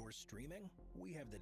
or streaming, we have the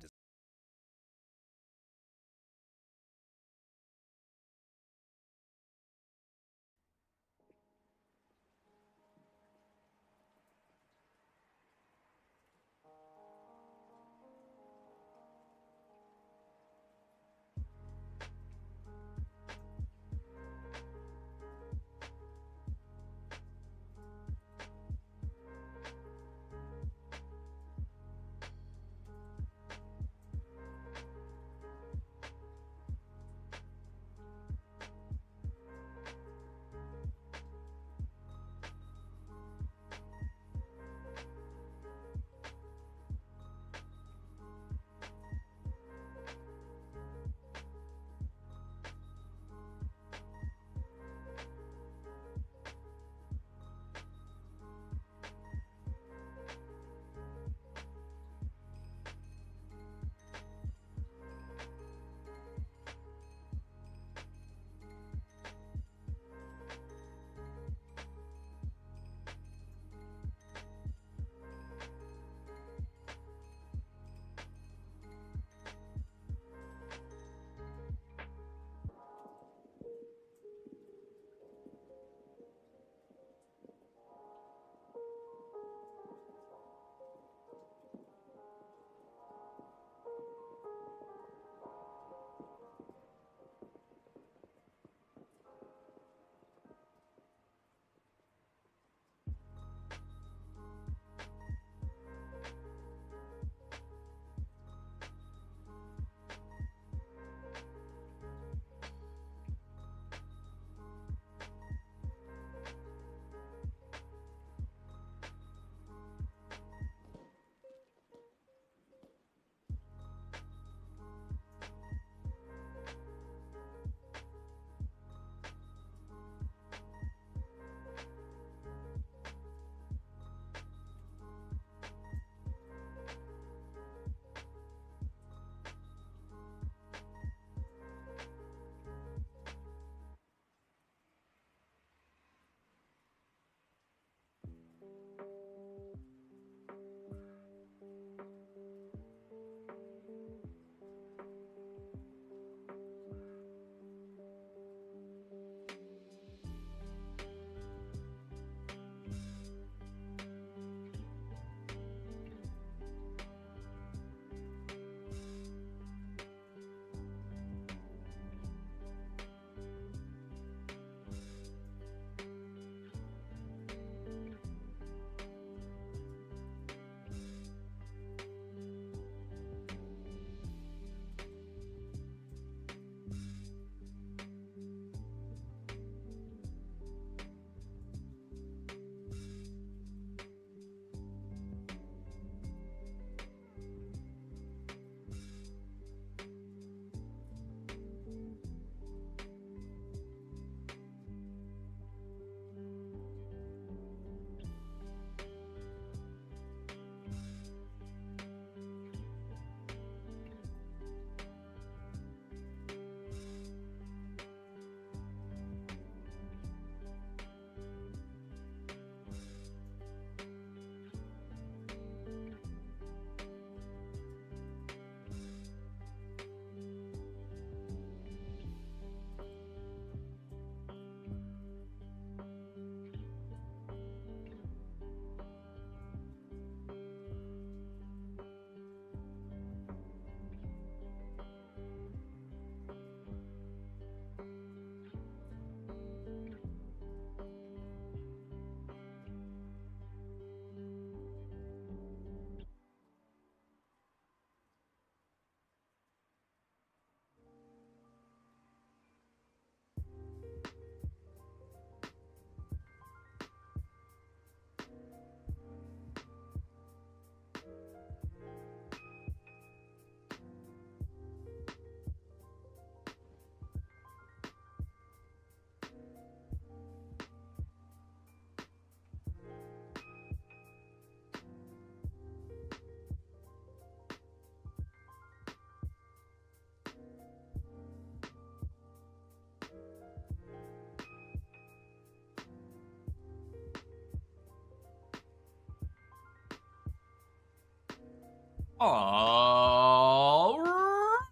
All right.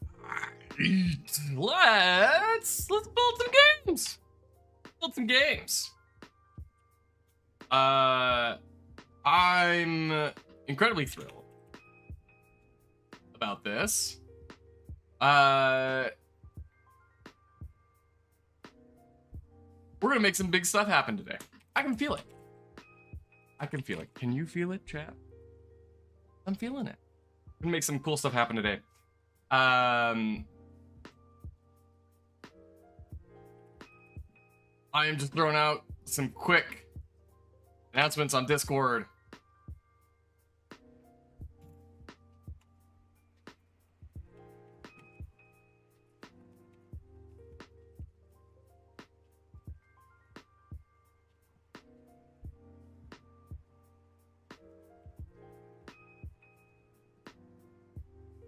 Let's build some games. Build some games. I'm incredibly thrilled about this. We're gonna make some big stuff happen today. I can feel it. I can feel it. Can you feel it, chat? I'm feeling it. We're gonna make some cool stuff happen today. I am just throwing out some quick announcements on Discord.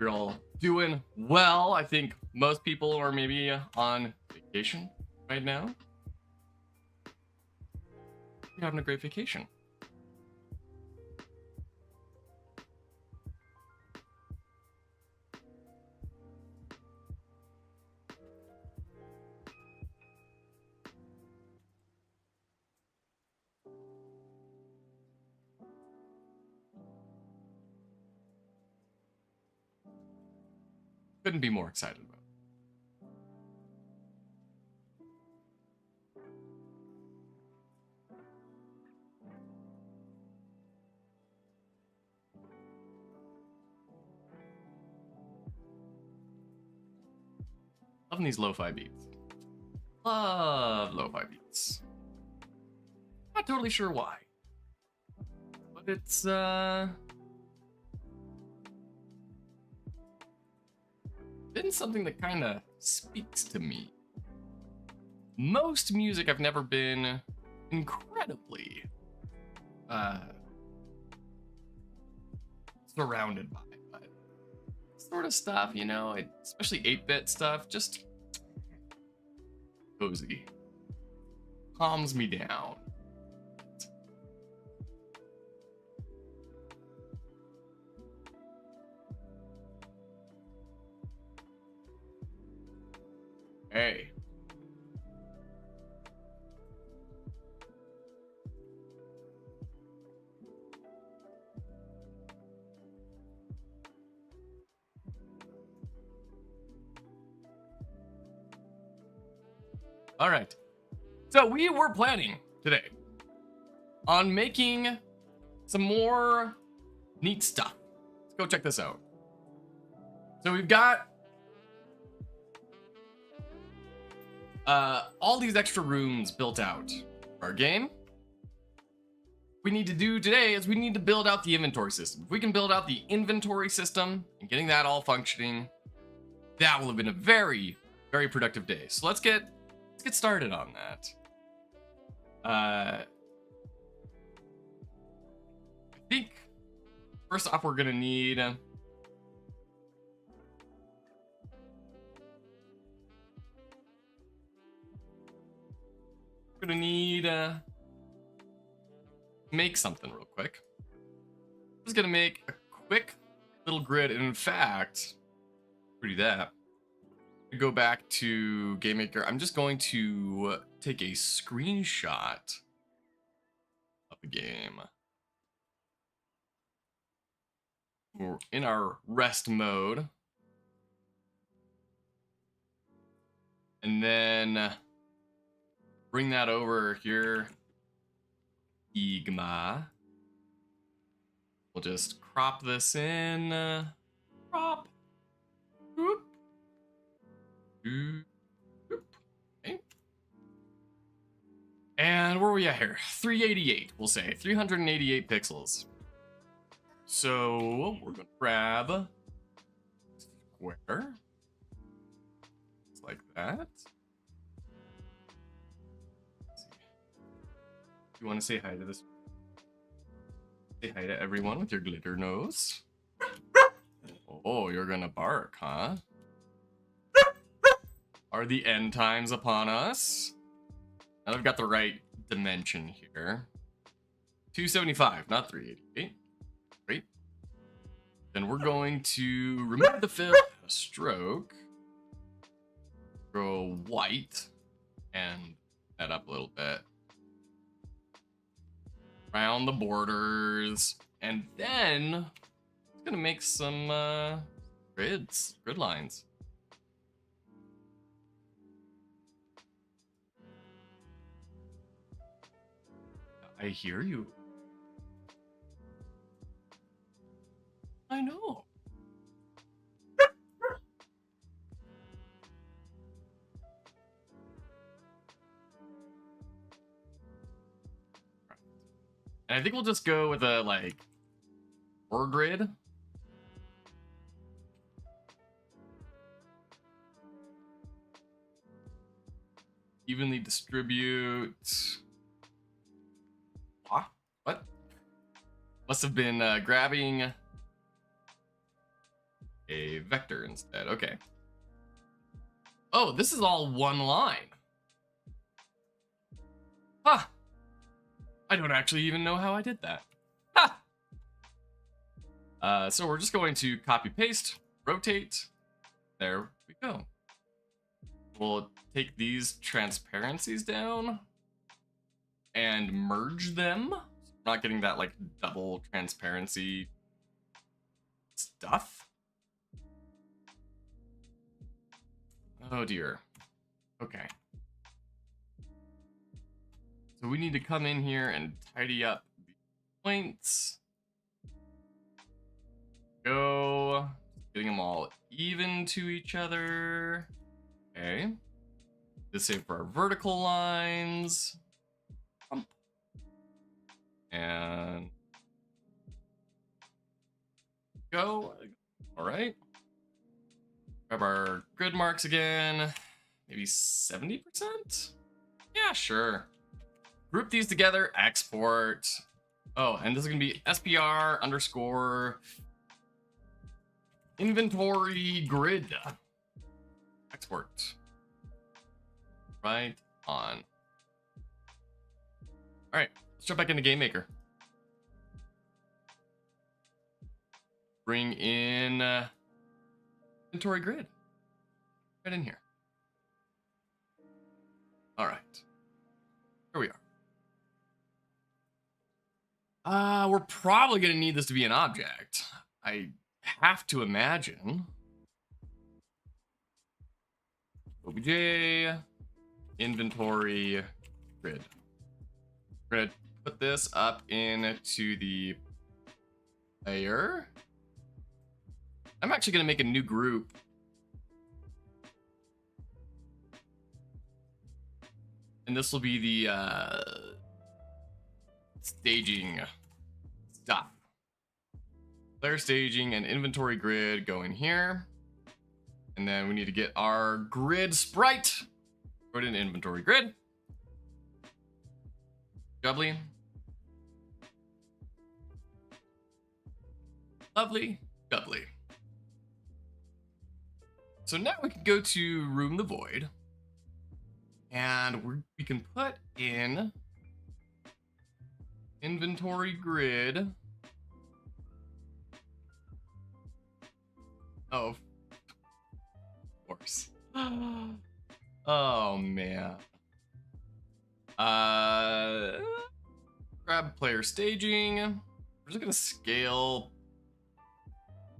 You're all doing well. I think most people are maybe on vacation right now. You're having a great vacation. Couldn't be more excited about it. Loving these lo-fi beats. Love lo-fi beats. Not totally sure why. But it's been something that kind of speaks to me. Most music I've never been incredibly surrounded by, but sort of stuff, you know, especially 8-bit stuff, just cozy. Calms me down. Hey. All right. So we were planning today on making some more neat stuff. Let's go check this out. So we've got all these extra rooms built out for our game. What we need to do today is we need to build out the inventory system. If we can build out the inventory system and getting that all functioning, that will have been a very, very productive day. So let's get started on that. I think first off we're gonna need make something real quick. I'm just gonna make a quick little grid, and in fact, do that. Go back to GameMaker. I'm just going to take a screenshot of the game. We're in our rest mode. And then bring that over here. Igma. We'll just crop this in. Crop. Whoop. Okay. And where are we at here? 388, we'll say. 388 pixels. So we're gonna grab square. Just like that. You want to say hi to this? Say hi to everyone with your glitter nose. Oh, you're gonna bark, huh? Are the end times upon us? Now I've got the right dimension here. 275, not 388. Great. Then we're going to remove the fill, stroke, go white, and that up a little bit. Around the borders, and then it's gonna make some grid lines. I hear you. I know. And I think we'll just go with a like 4 grid. Evenly distribute. What? Must have been grabbing a vector instead. Okay. Oh, this is all one line. Huh. I don't actually even know how I did that. Ha! So we're just going to copy paste, rotate. There we go. We'll take these transparencies down and merge them. We're not getting that like double transparency stuff. Oh dear. Okay. So we need to come in here and tidy up the points. Go. Getting them all even to each other. Okay. The same for our vertical lines. And go. All right. Grab our grid marks again. Maybe 70%? Yeah, sure. Group these together, export. Oh, and this is gonna be SPR underscore inventory grid. Export. Right on. All right, let's jump back into GameMaker. Bring in inventory grid. Right in here. All right. Here we are. We're probably gonna need this to be an object. I have to imagine. OBJ inventory grid. We're gonna put this up into the layer. I'm actually gonna make a new group. And this will be the staging stuff. Player staging and inventory grid go in here. And then we need to get our grid sprite. Put in inventory grid. Jubbly. Lovely. Jubbly. So now we can go to room the void. And we can put in inventory grid. Oh, of course. Oh man. Grab player staging. We're just gonna scale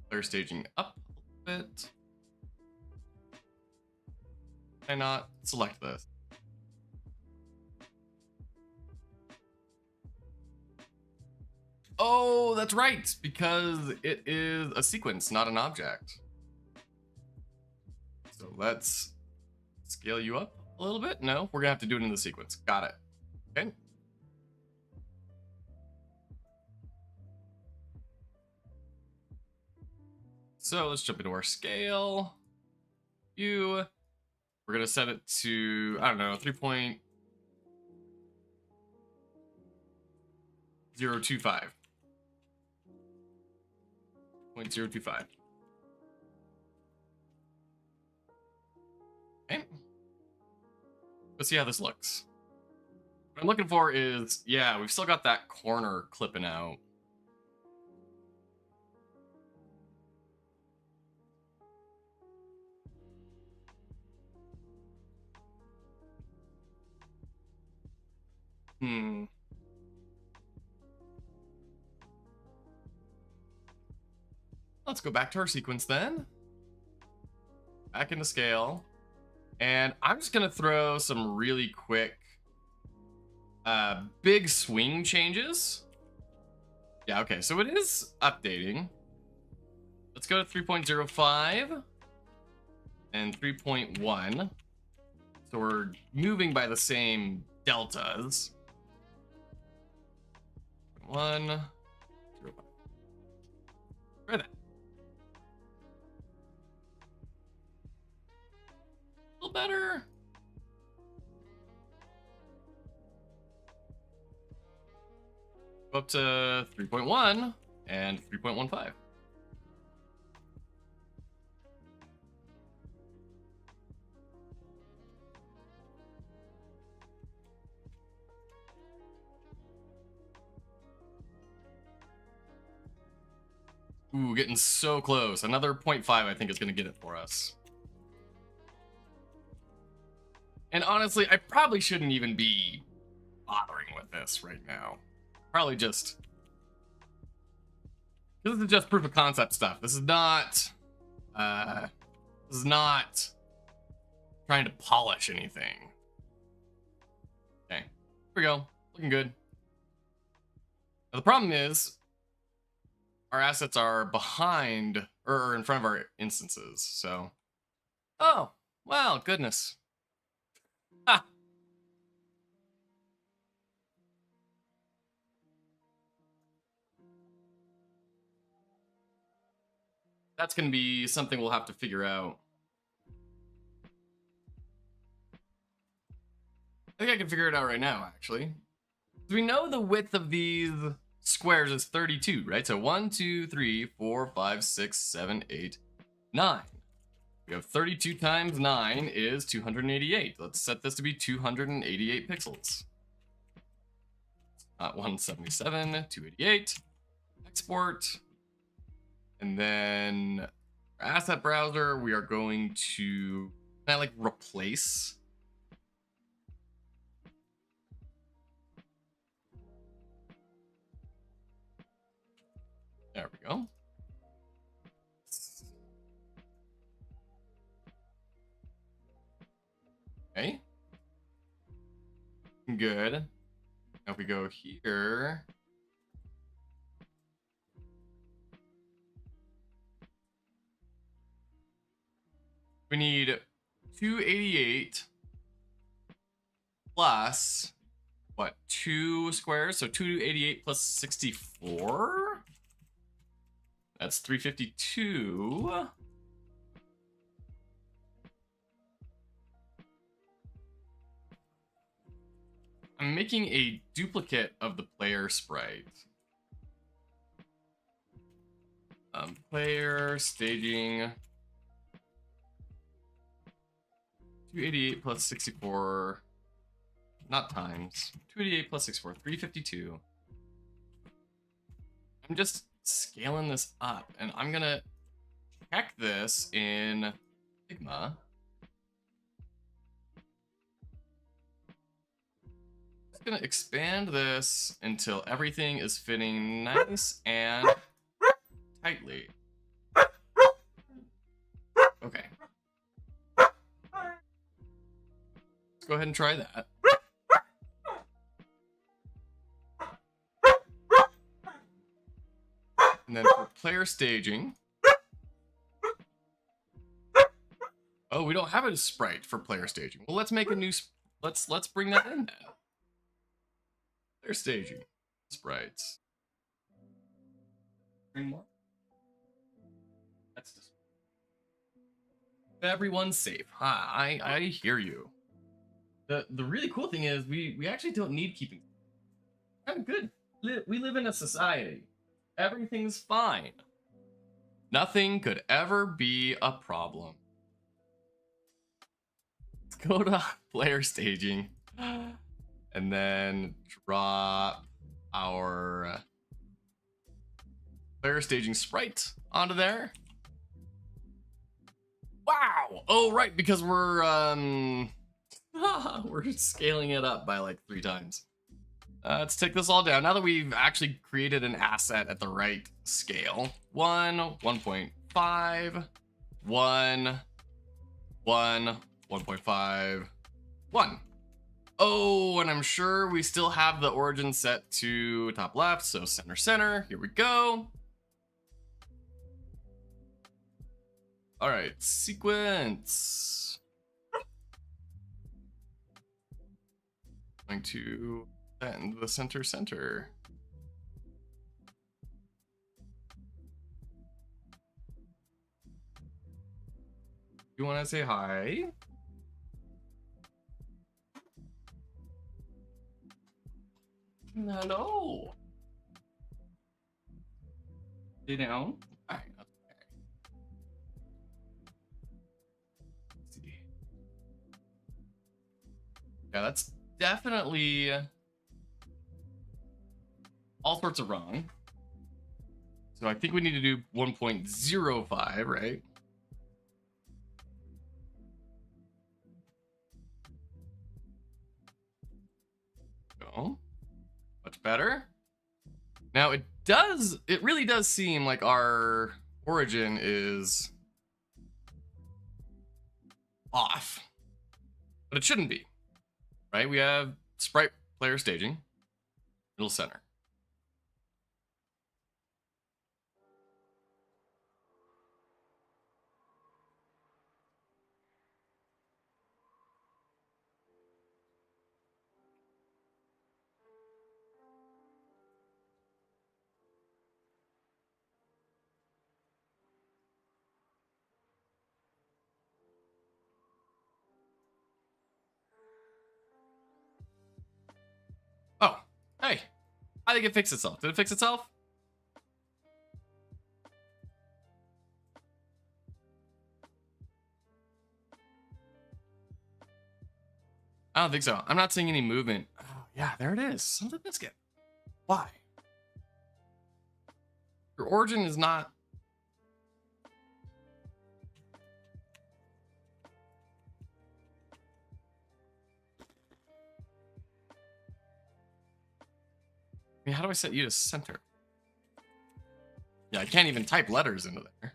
player staging up a little bit. Why not select this? Oh, that's right, because it is a sequence, not an object. So let's scale you up a little bit. No, we're gonna have to do it in the sequence. Got it. Okay. So let's jump into our scale. We're gonna set it to, I don't know, 3.025. 0.025. Okay. Let's see how this looks. What I'm looking for is, yeah, we've still got that corner clipping out. Let's go back to our sequence then. Back into scale. And I'm just going to throw some really quick big swing changes. Yeah, okay, so it is updating. Let's go to 3.05 and 3.1. So we're moving by the same deltas. 1, 0, 5. Try that. A little better. Go up to 3.1 and 3.15. Ooh, getting so close. Another 0.5 I think is going to get it for us. And honestly, I probably shouldn't even be bothering with this right now. Probably just... This is just proof of concept stuff. This is not... This is not trying to polish anything. Okay, here we go. Looking good. Now, the problem is, our assets are behind, or in front of our instances, so... Oh, wow, goodness. Ha! That's going to be something we'll have to figure out. I think I can figure it out right now, actually. We know the width of these squares is 32, right? So 1, 2, 3, 4, 5, 6, 7, 8, 9. We have 32 times 9 is 288. Let's set this to be 288 pixels. Not 177, 288. Export. And then our asset browser, we are going to kind of like replace. There we go. Okay. Good. Now if we go here. We need 288 plus, what, 2 squares? So 288 plus 64? That's 352. I'm making a duplicate of the player sprite. Player staging 288 plus 64, not times. 288 plus 64, 352. I'm just scaling this up, and I'm gonna check this in Figma. Just gonna expand this until everything is fitting nice and tightly. Okay. Let's go ahead and try that. And then for player staging. Oh, we don't have a sprite for player staging. Well, let's make a new let's bring that in then. Player staging. Sprites. More. That's just everyone's safe. I hear you. The really cool thing is we actually don't need keeping. I'm good. We live in a society. Everything's fine. Nothing could ever be a problem. Let's go to player staging and then drop our player staging sprite onto there. Wow. Oh, right, because we're scaling it up by like 3 times. Let's take this all down. Now that we've actually created an asset at the right scale. 1, 1.5, 1, 1, 1.5, 1. Oh, and I'm sure we still have the origin set to top left, so center, center. Here we go. All right, sequence. Going to send the center, center. You want to say hi? Hello. Sit down. All right. Okay. Let's see. Yeah, that's definitely all sorts of wrong. So I think we need to do 1.05, right? Go. Much better. Now it really does seem like our origin is off, but it shouldn't be, right? We have sprite player staging, middle center. Oh, hey, I think it fixed itself. Did it fix itself? I don't think so. I'm not seeing any movement. Oh, yeah, there it is. Son of a biscuit. Why? Your origin is not. I mean, how do I set you to center? Yeah, I can't even type letters into there.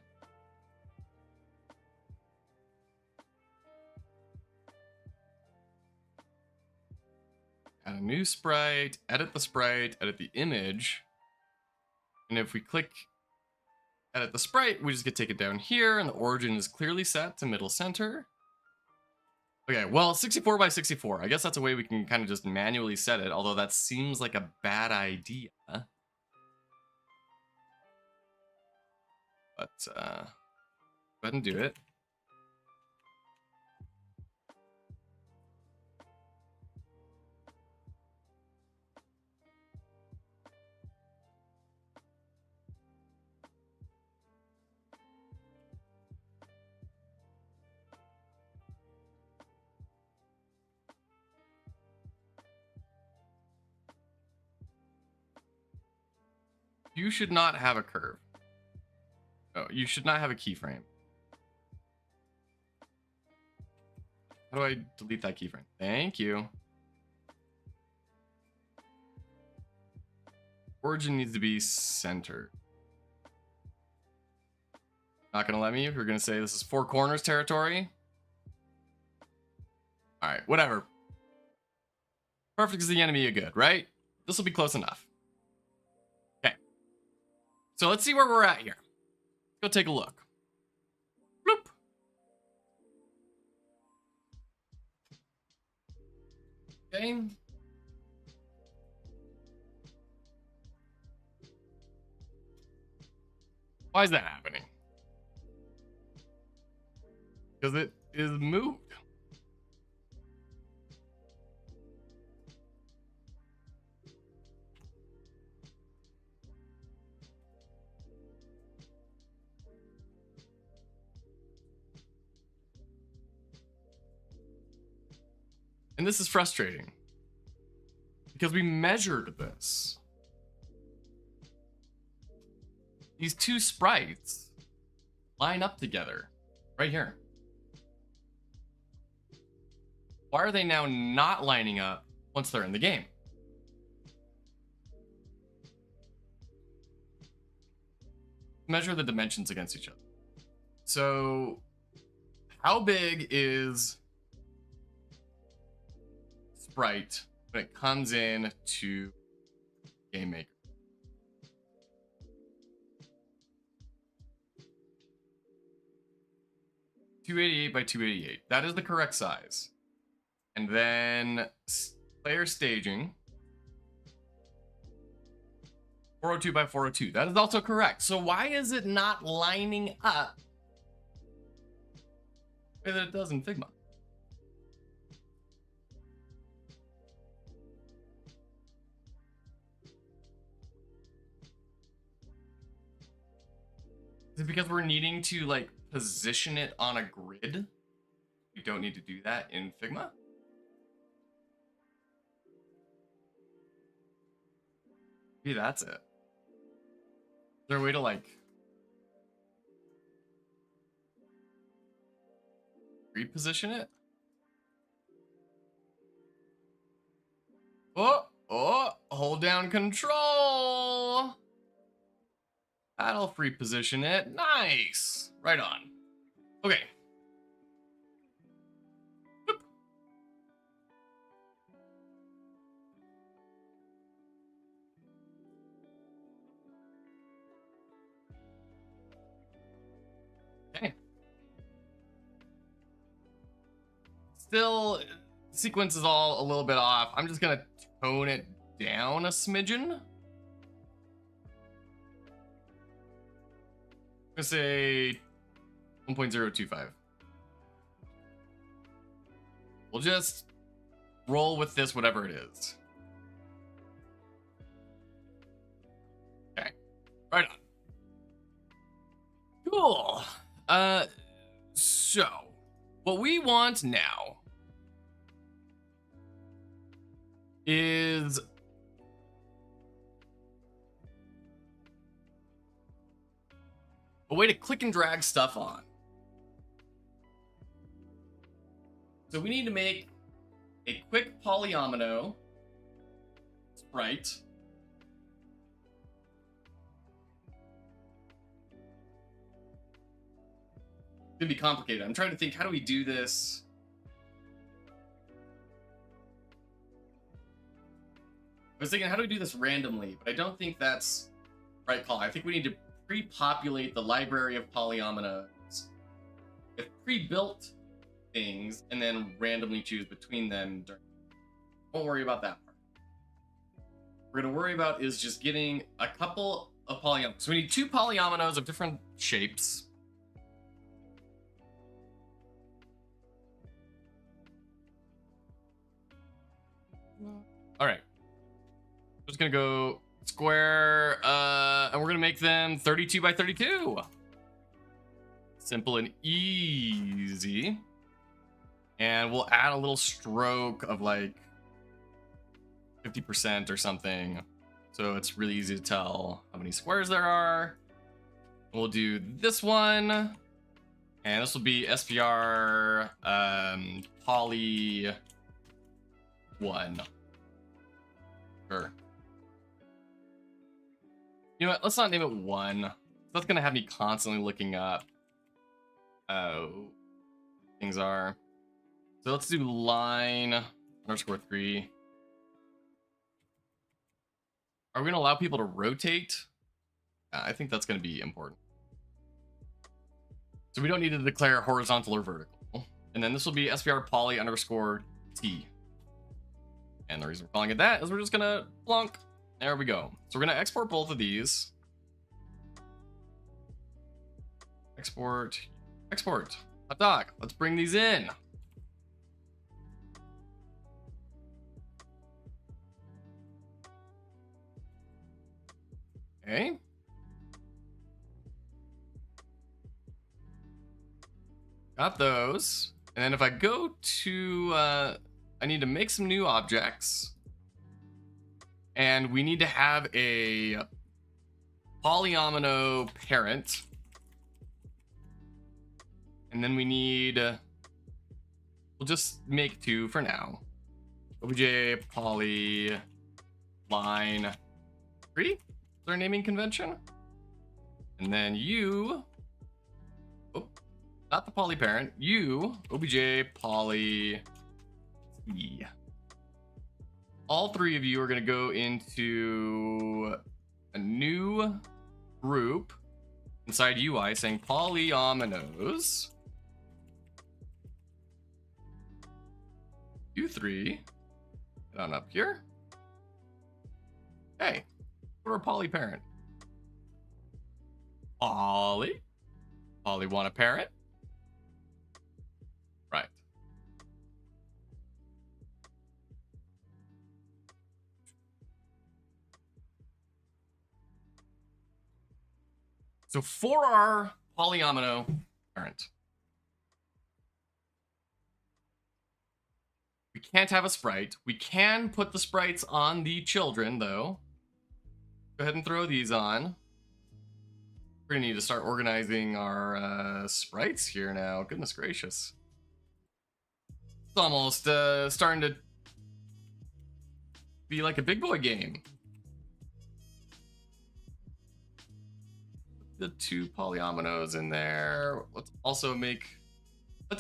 Add a new sprite, edit the image. And if we click edit the sprite, we just get taken down here, and the origin is clearly set to middle center. Okay, well, 64 by 64. I guess that's a way we can kind of just manually set it, although that seems like a bad idea. But go ahead and do it. You should not have a curve. Oh, you should not have a keyframe. How do I delete that keyframe? Thank you. Origin needs to be centered. Not gonna let me. If you're gonna say this is four corners territory. All right, whatever. Perfect is the enemy of good, right? This will be close enough. Okay. So let's see where we're at here. Let's go take a look. Bloop. Okay. Why is that happening? Because it is moved. And this is frustrating because we measured this. These two sprites line up together right here. Why are they now not lining up once they're in the game? measure the dimensions against each other. So how big is sprite when it comes in to GameMaker? .288 by 288. That is the correct size. And then player staging. 402 by 402. That is also correct. So why is it not lining up the way that it does in Figma? Is it because we're needing to like position it on a grid? You don't need to do that in Figma? Maybe that's it. Is there a way to like reposition it? Oh, hold down control. That'll free position it. Nice. Right on. Okay. Okay. Still, sequence is all a little bit off. I'm just gonna tone it down a smidgen. I'm gonna say 1.025. We'll just roll with this, whatever it is. Okay, right on. Cool. So what we want now is a way to click and drag stuff on. So we need to make a quick polyomino sprite. It's gonna be complicated. I'm trying to think, how do we do this? I was thinking, how do we do this randomly? But I don't think that's the right call. I think we need to pre-populate the library of polyominoes with pre-built things and then randomly choose between them. Don't worry about that part. What we're going to worry about is just getting a couple of polyominoes. So we need 2 polyominoes of different shapes. All right. Just going to go square, and we're going to make them 32 by 32. Simple and easy. And we'll add a little stroke of like 50% or something. So it's really easy to tell how many squares there are. We'll do this one. And this will be SPR poly 1. Sure. You know what? Let's not name it 1. That's going to have me constantly looking up things are. So let's do line _3. Are we going to allow people to rotate? I think that's going to be important. So we don't need to declare horizontal or vertical. And then this will be SPR poly _T. And the reason we're calling it that is we're just going to plonk. There we go. So we're going to export both of these. Export. Hot dog. Let's bring these in. Okay. Got those. And then if I go to, I need to make some new objects. And we need to have a polyomino parent. And then we need, we'll just make 2 for now. OBJ poly line 3 is our naming convention. And then you, oh, not the poly parent, you, obj poly t. All three of you are going to go into a new group inside UI saying polyominoes. You three, get on up here. Hey, we're a poly parent. Poly want a parent. Right. So for our polyomino parent, we can't have a sprite. We can put the sprites on the children, though. Go ahead and throw these on. We're gonna need to start organizing our sprites here now. Goodness gracious. It's almost starting to be like a big boy game. The two polyominoes in there. Let's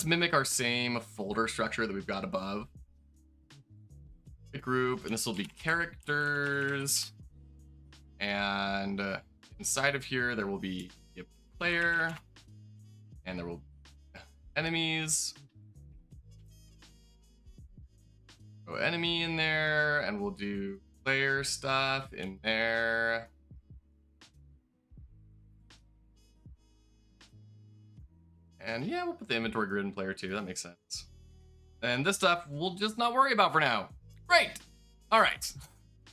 mimic our same folder structure that we've got above. The group, and this will be characters. And inside of here, there will be a player, and there will be enemies. Throw enemy in there, and we'll do player stuff in there. And yeah, we'll put the inventory grid in player too. That makes sense. And this stuff we'll just not worry about for now. Great. All right.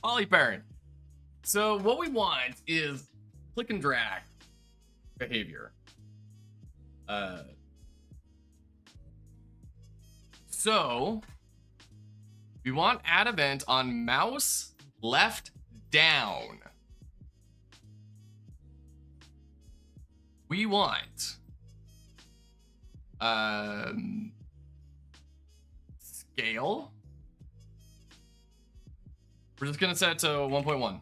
Poly parent. So what we want is click and drag behavior. So we want add event on mouse left down. We want scale. We're just gonna set it to 1.1.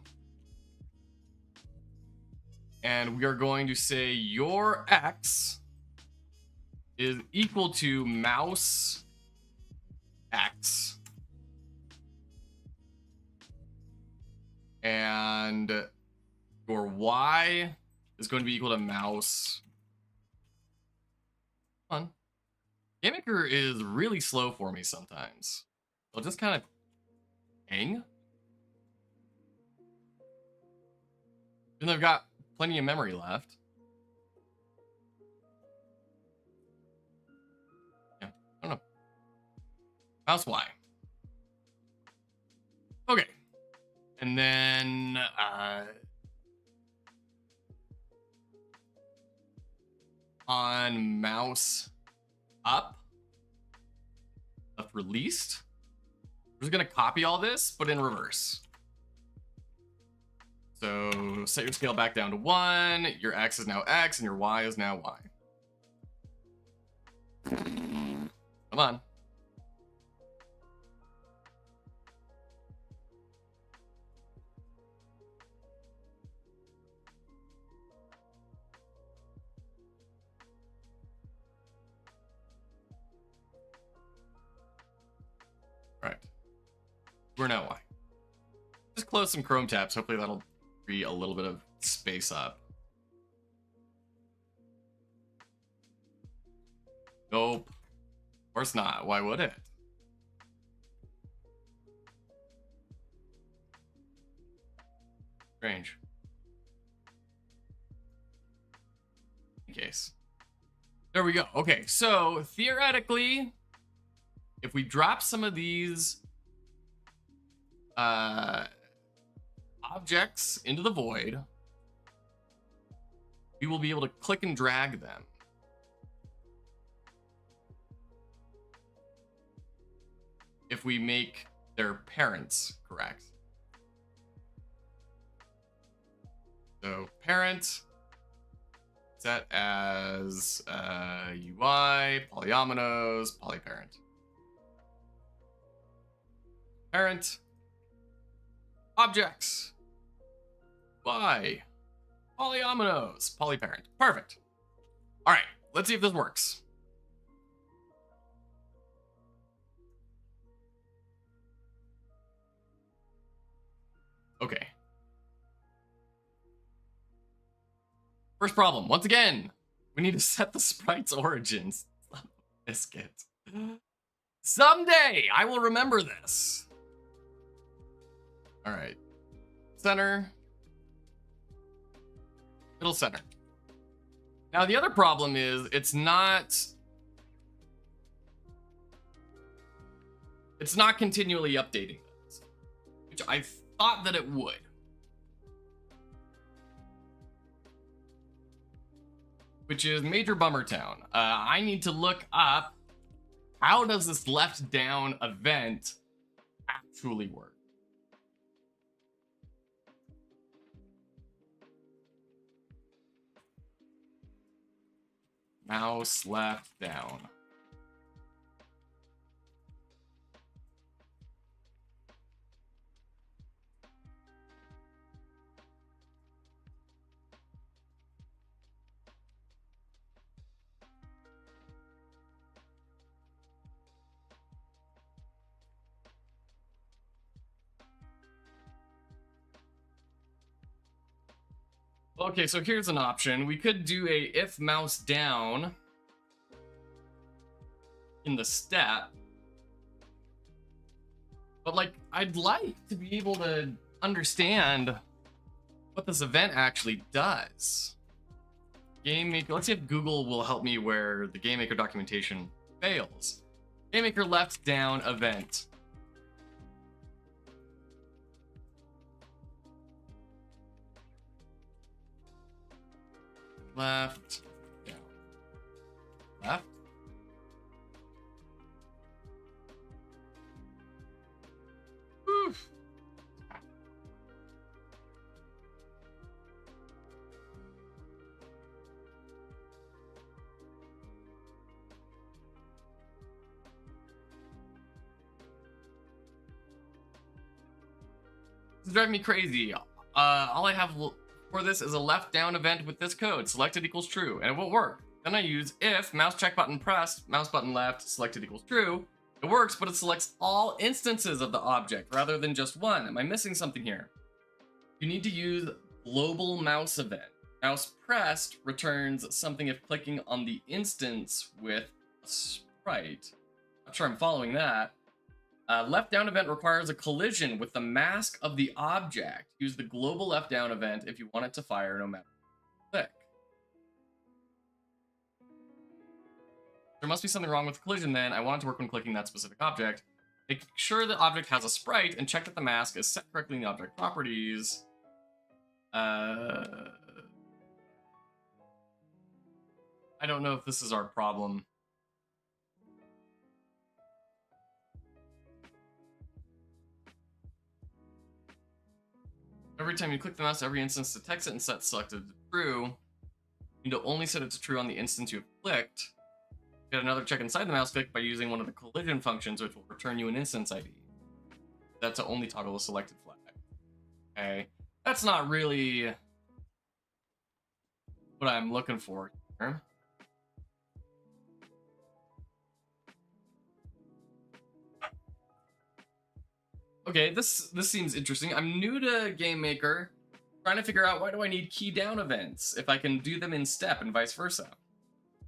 And we are going to say your X is equal to mouse X. And your Y is going to be equal to mouse. Come on. GameMaker is really slow for me sometimes. I'll just kind of hang. Even though I've got plenty of memory left. Yeah, I don't know. Mouse Y. Okay. And then on mouse up, left released. We're just gonna copy all this, but in reverse. So set your scale back down to 1, your X is now X, and your Y is now Y. Come on. All right. We're now Y. Just close some Chrome tabs. Hopefully that'll free a little bit of space up. Nope. Of course not. Why would it? Strange. In case. There we go. Okay, so theoretically, if we drop some of these objects into the void, we will be able to click and drag them. If we make their parents correct. So parent set as UI, polyominoes, polyparent. Parent objects. Y. Polyominoes. Polyparent. Perfect. All right, let's see if this works. Okay. First problem, once again, we need to set the sprite's origins. Biscuit. Someday I will remember this. All right. Center. Middle center. Now the other problem is it's not continually updating this, which I thought that it would. Which is Major Bummer Town. I need to look up how does this left down event actually work. Mouse left down. Okay, so here's an option. We could do a if mouse down in the step. But like, I'd like to be able to understand what this event actually does. GameMaker, let's see if Google will help me where the GameMaker documentation fails. GameMaker left down event. Left, down, left. Oof. This is driving me crazy. All I have for this is a left down event with this code, selected equals true, and it won't work. Then I use if mouse check button pressed, mouse button left, selected equals true. It works, but it selects all instances of the object rather than just one. Am I missing something here? You need to use global mouse event. Mouse pressed returns something if clicking on the instance with a sprite. Not sure I'm following that. Left down event requires a collision with the mask of the object. Use the global left down event if you want it to fire no matter what you click. There must be something wrong with the collision then. I want it to work when clicking that specific object. Make sure the object has a sprite and check that the mask is set correctly in the object properties. I don't know if this is our problem. Every time you click the mouse, every instance detects it and sets selected to true. You need to only set it to true on the instance you have clicked. Get another check inside the mouse click by using one of the collision functions, which will return you an instance ID. That's to only toggle the selected flag. Okay, that's not really what I'm looking for here. Okay, this seems interesting. I'm new to GameMaker, trying to figure out why do I need key down events if I can do them in step and vice versa.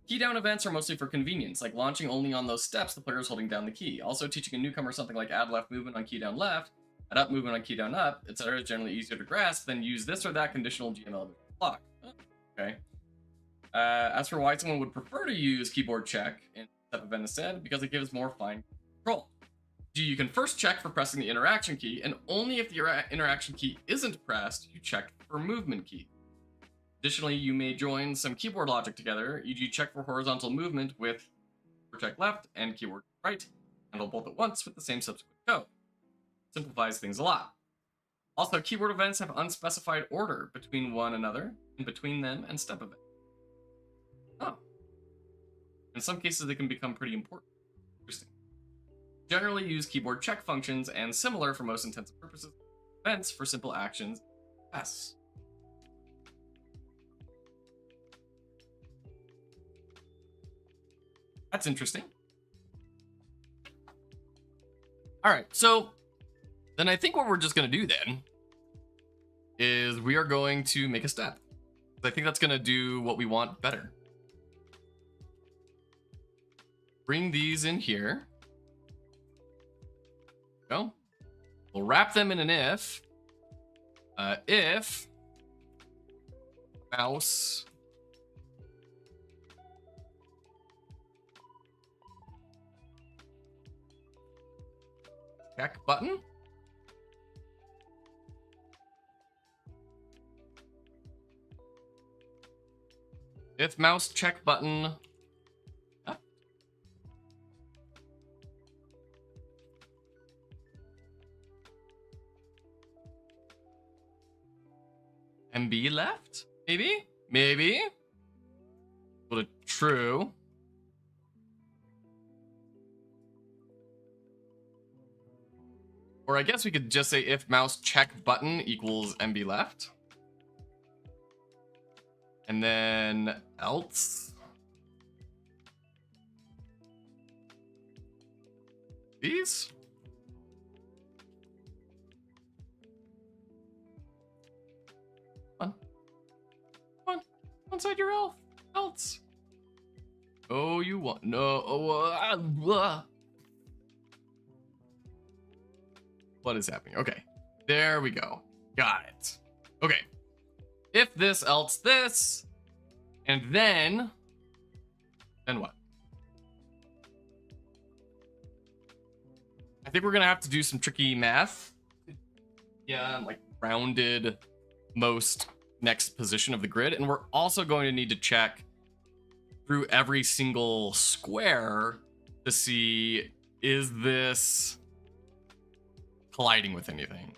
Key down events are mostly for convenience, like launching only on those steps the player is holding down the key. Also, teaching a newcomer something like add left movement on key down left, add up movement on key down up, etc. is generally easier to grasp than use this or that conditional GML block. Okay. As for why someone would prefer to use keyboard check in step event instead, because it gives more fine control. You can first check for pressing the interaction key, and only if the interaction key isn't pressed, you check for movement key. Additionally, you may join some keyboard logic together, e.g. check for horizontal movement with keyboard check left and keyboard right, handle both at once with the same subsequent code. Simplifies things a lot. Also, keyboard events have unspecified order between one another, and between them and step events. Oh. In some cases, they can become pretty important. Interesting. Generally use keyboard check functions and similar for most intents and purposes. Events for simple actions. Yes. That's interesting. All right, so then I think what we're just gonna do then is we are going to make a step. I think that's gonna do what we want better. Bring these in here. Go. We'll wrap them in an if. If mouse check button. If mouse check button. MB left? Maybe? Maybe? But a true. Or I guess we could just say if mouse check button equals MB left. And then else. These? Come on. Inside your elf. Else. Oh, you want no. Oh, what is happening? Okay. There we go. Got it. Okay. If this, else this. And then what? I think we're gonna have to do some tricky math. Yeah, like rounded most next position of the grid. And we're also going to need to check through every single square to see, is this colliding with anything?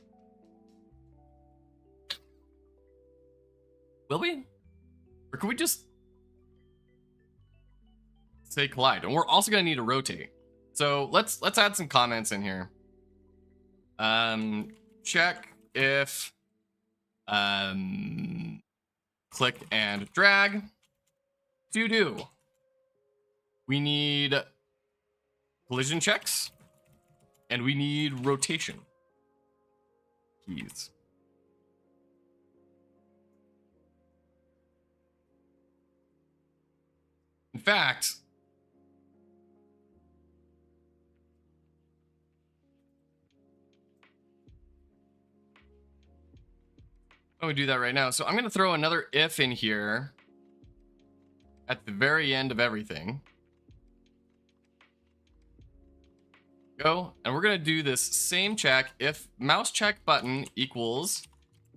Will we? Or can we just say collide? And we're also gonna need to rotate. So let's add some comments in here. Check if click and drag. Do. We need collision checks and we need rotation keys. In fact, I'm gonna do that right now. So I'm gonna throw another if in here at the very end of everything. Go, and we're gonna do this same check. If mouse check button equals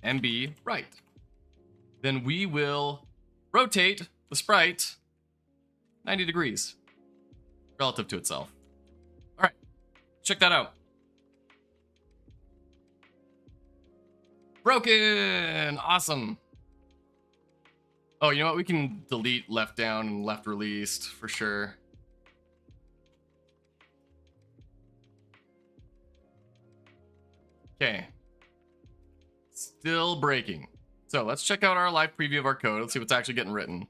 MB right, then we will rotate the sprite 90 degrees relative to itself. All right, check that out. Broken, awesome. Oh, you know what? We can delete left down and left released for sure. Okay. Still breaking. So let's check out our live preview of our code. Let's see what's actually getting written.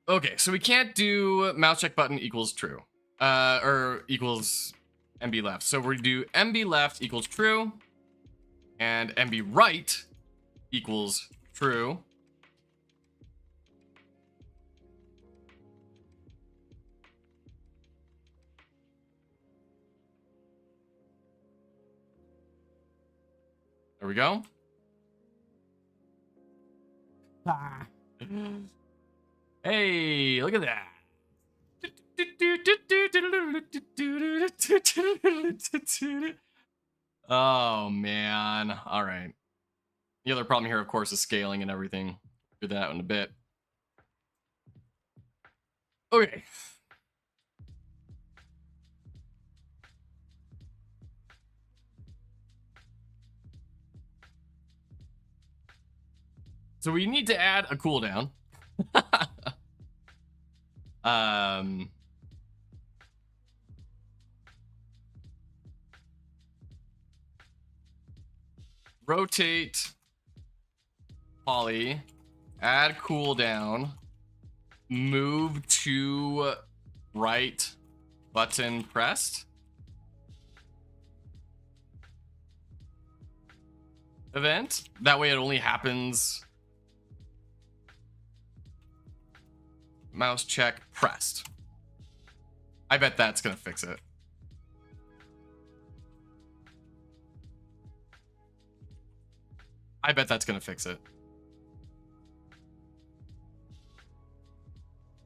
Okay, so we can't do mouse check button equals true. Or equals MB left. So we do MB left equals true. And MB right equals true. There we go. Hey, look at that. Oh, man. All right. The other problem here, of course, is scaling and everything. Do that in a bit. Okay. So we need to add a cooldown. Rotate poly, add cooldown, move to right button pressed event. That way it only happens mouse check pressed. I bet that's gonna fix it. I bet that's gonna fix it.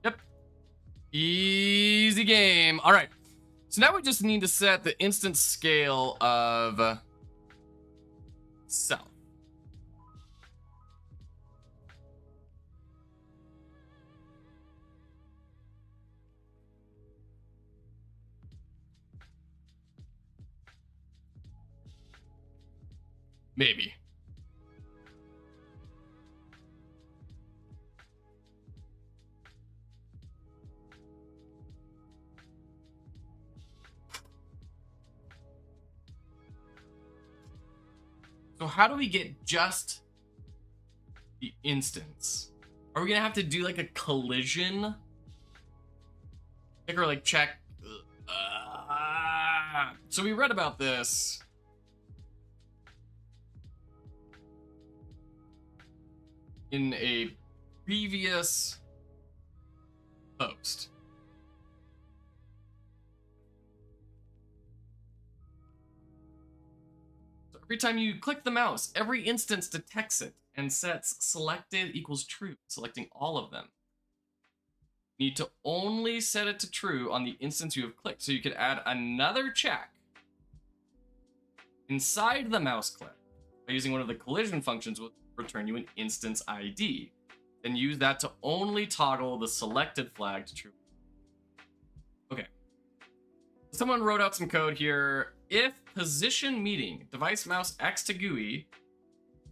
Yep. Easy game. All right. So now we just need to set the instance scale of self. Maybe. So how do we get just the instance? Are we gonna have to do like a collision? Or like check. So we read about this. In a previous post. So every time you click the mouse, every instance detects it and sets selected equals true, selecting all of them. You need to only set it to true on the instance you have clicked. So you could add another check inside the mouse click by using one of the collision functions will return you an instance ID. Then use that to only toggle the selected flag to true. Okay. Someone wrote out some code here. If position meeting device mouse X to GUI,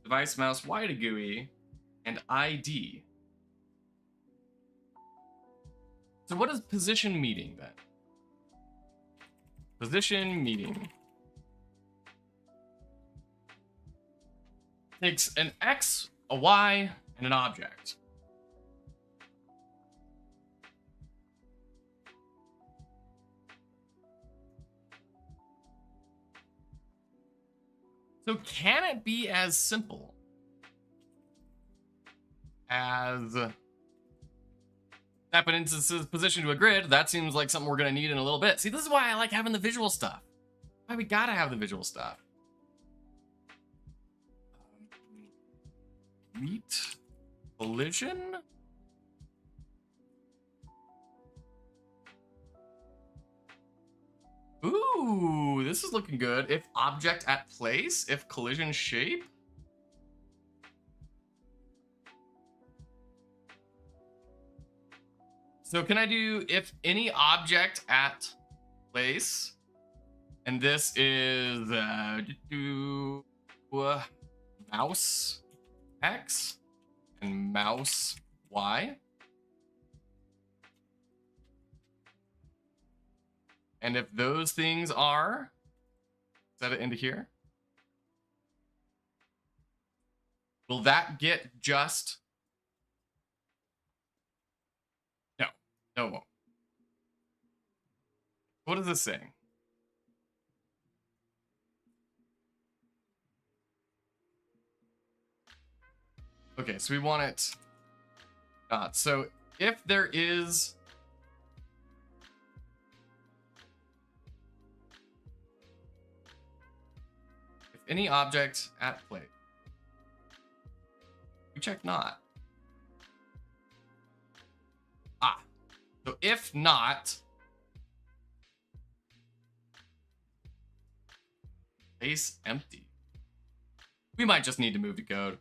device mouse Y to GUI, and ID. So what is position meeting then? Position meeting takes an X, a Y, and an object. So can it be as simple as snap an instance's position to a grid? That seems like something we're gonna need in a little bit. See, this is why I like having the visual stuff. Why we gotta have the visual stuff. Meet collision. Ooh, this is looking good. If object at place, if collision shape. So can I do if any object at place, and this is mouse X and mouse Y. And if those things are, set it into here. Will that get just? No, no, it won't. What is this saying? Okay, so we want it not. So if there is any object at play, we check not. So if not, space empty. We might just need to move the code.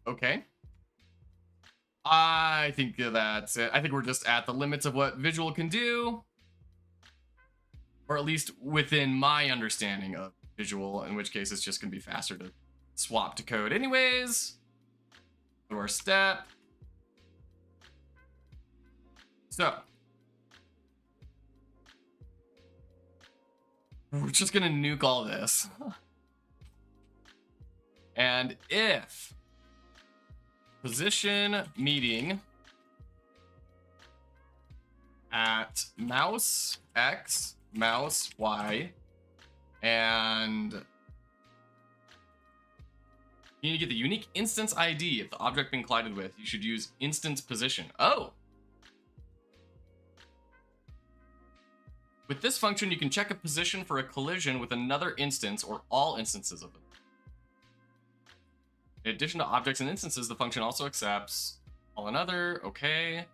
Okay. I think that's it. I think we're just at the limits of what visual can do. Or at least within my understanding of visual, in which case it's just going to be faster to swap to code anyways. Go to our step. So. We're just going to nuke all this. And if position meeting at mouse X, mouse Y, and you need to get the unique instance ID if the object being collided with. You should use instance position. Oh! With this function, you can check a position for a collision with another instance or all instances of it. In addition to objects and instances, the function also accepts all another. Okay.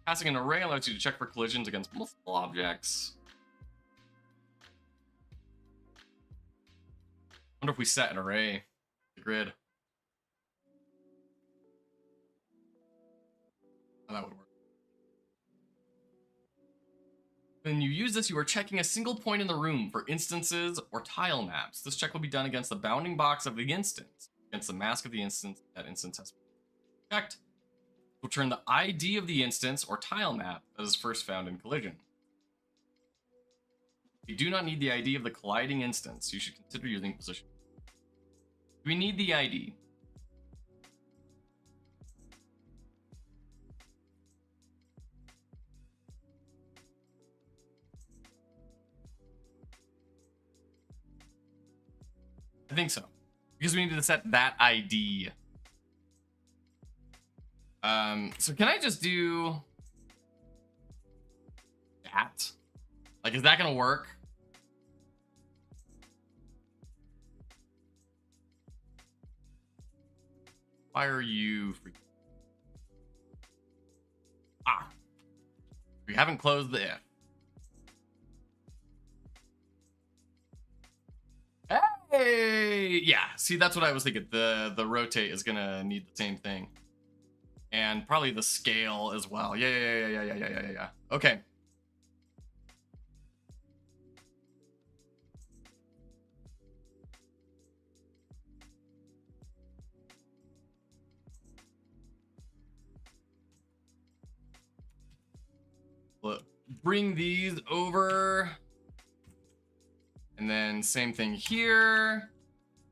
Passing an array allows you to check for collisions against multiple objects. Wonder if we set an array, the grid. How that would work. When you use this, you are checking a single point in the room for instances or tile maps. This check will be done against the bounding box of the instance. Against the mask of the instance, that instance has been checked. Return the ID of the instance or tile map that is first found in collision. If you do not need the ID of the colliding instance, you should consider using position. Do we need the ID? I think so. Because we need to set that ID. So can I just do that? Like, is that gonna work? Why are you freaking? Ah, we haven't closed the if. Hey, yeah. See, that's what I was thinking. The rotate is gonna need the same thing, and probably the scale as well. Yeah. Okay. Bring these over. And then same thing here.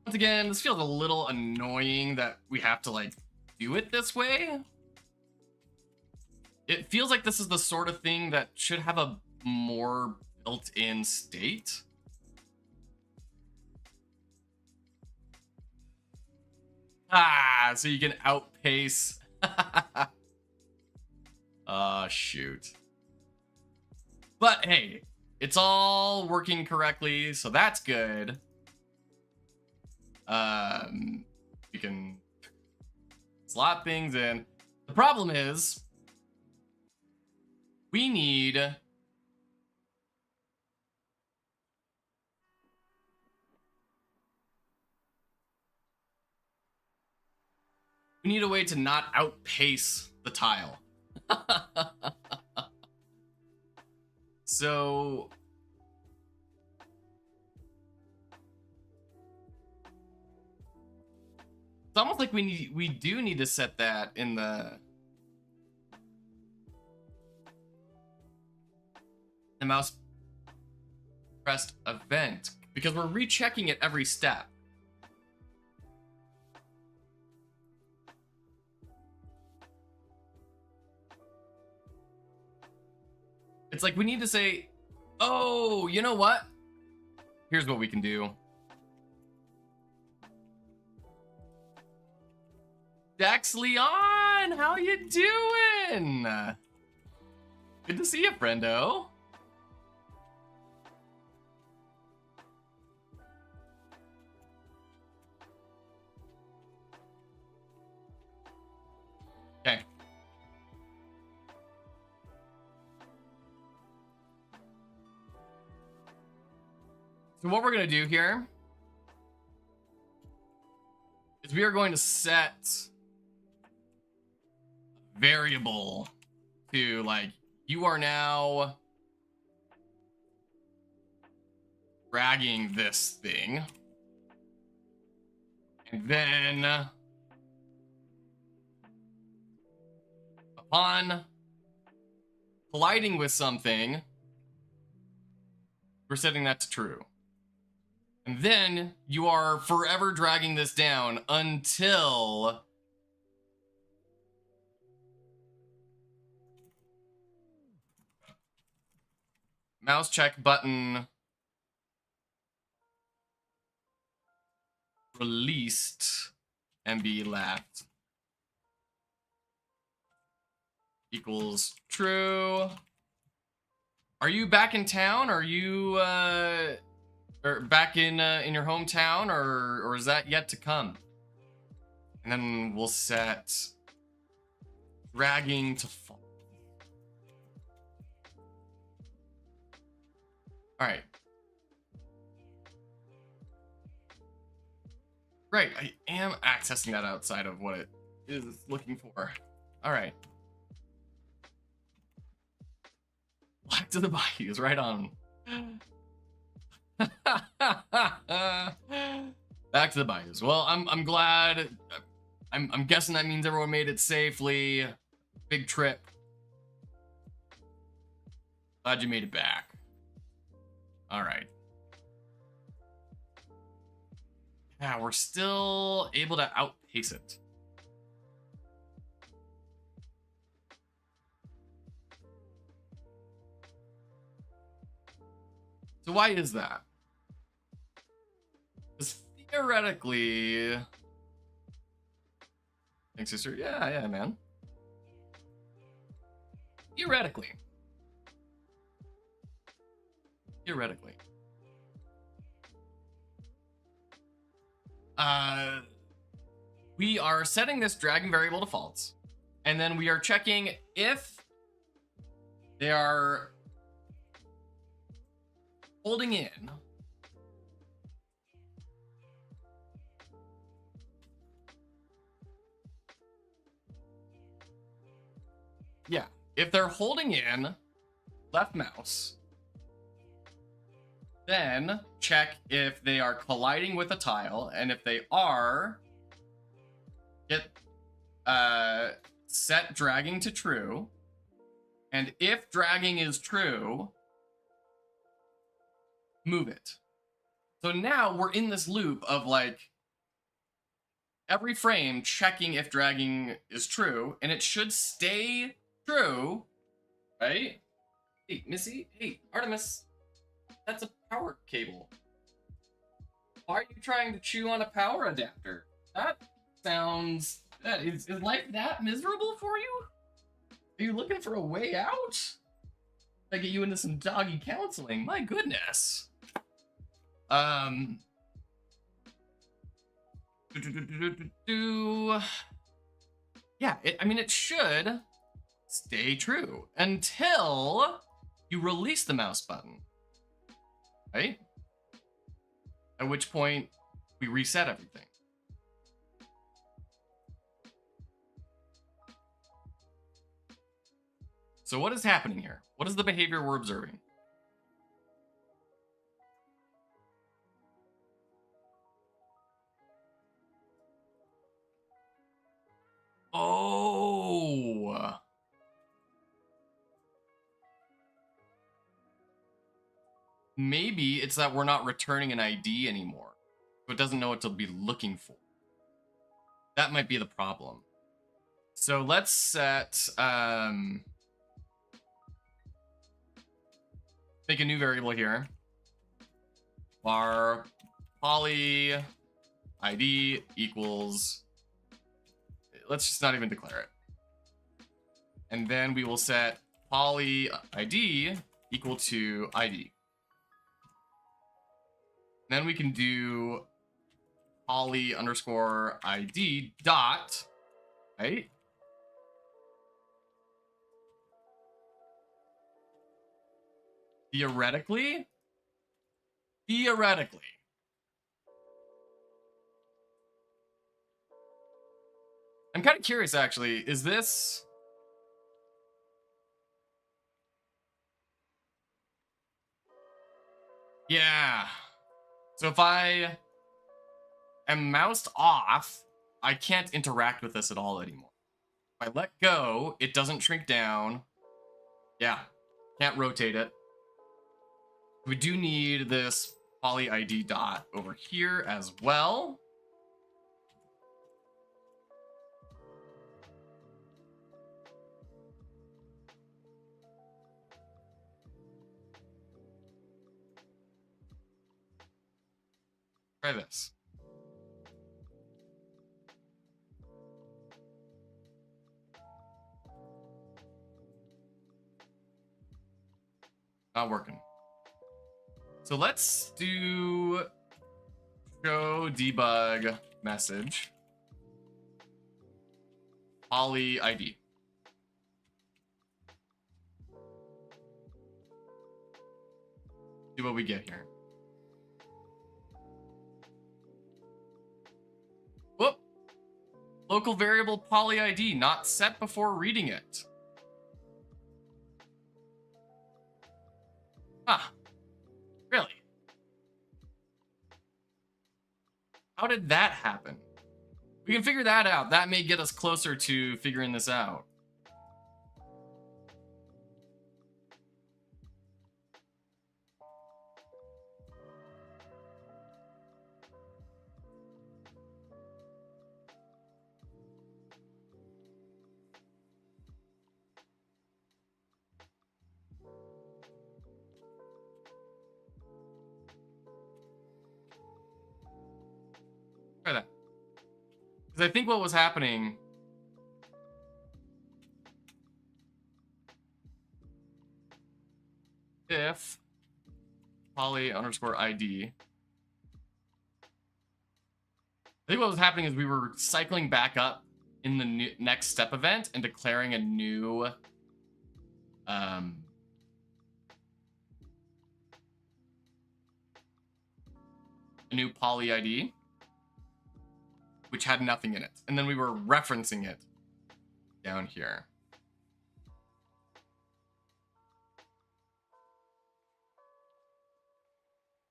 Once again, this feels a little annoying that we have to like do it this way. It feels like this is the sort of thing that should have a more built-in state. Ah, so you can outpace. Shoot. But hey, it's all working correctly, so that's good. You can slot things in. The problem is we need a way to not outpace the tile. So it's almost like we do need to set that in the mouse pressed event, because we're rechecking it every step. It's like we need to say, oh, you know what? Here's what we can do. Dex Leon, how you doing? Good to see you, friendo. Okay. So what we're going to do here is we are going to set a variable to, like, you are now dragging this thing. And then upon colliding with something, we're setting that to true. And then you are forever dragging this down until mouse check button released MB left equals true. Are you back in town? Are you or back in your hometown, or is that yet to come? And then we'll set dragging to fall. All right. Right, I am accessing that outside of what it is looking for. All right. Back to the bayous, right on. Back to the bayous. Well, I'm glad. I'm guessing that means everyone made it safely. Big trip. Glad you made it back. All right. Yeah, we're still able to outpace it. So why is that? Because theoretically... Thanks, sister. Yeah, man. Theoretically. We are setting this dragging variable to false, and then we are checking if they are holding in if they're holding in left mouse, then check if they are colliding with a tile, and if they are, get set dragging to true, and if dragging is true, move it. So now we're in this loop of like every frame checking if dragging is true, and it should stay true, right? Hey, Missy. Hey, Artemis. That's a power cable. Why are you trying to chew on a power adapter? That sounds... Is life that miserable for you? Are you looking for a way out? I get you into some doggy counseling. My goodness. Yeah, I mean, it should stay true until you release the mouse button, right? At which point we reset everything. So what is happening here? What is the behavior we're observing? Oh. Maybe it's that we're not returning an ID anymore, so it doesn't know what to be looking for. That might be the problem. So let's set, make a new variable here. Var poly ID equals, let's just not even declare it. And then we will set poly ID equal to ID. Then we can do poly underscore ID dot, right? Theoretically, I'm kind of curious, actually. Is this... Yeah. So if I am moused off, I can't interact with this at all anymore. If I let go, it doesn't shrink down. Yeah. Can't rotate it. We do need this poly ID dot over here as well. Try this. Not working. So let's do show debug message poly ID. See what we get here. Whoop. Local variable poly ID not set before reading it. Huh. Really? How did that happen? We can figure that out. That may get us closer to figuring this out. Try that. Because I think what was happening if poly underscore ID. I think what was happening is we were cycling back up in the next step event and declaring a new poly ID, which had nothing in it. And then we were referencing it down here.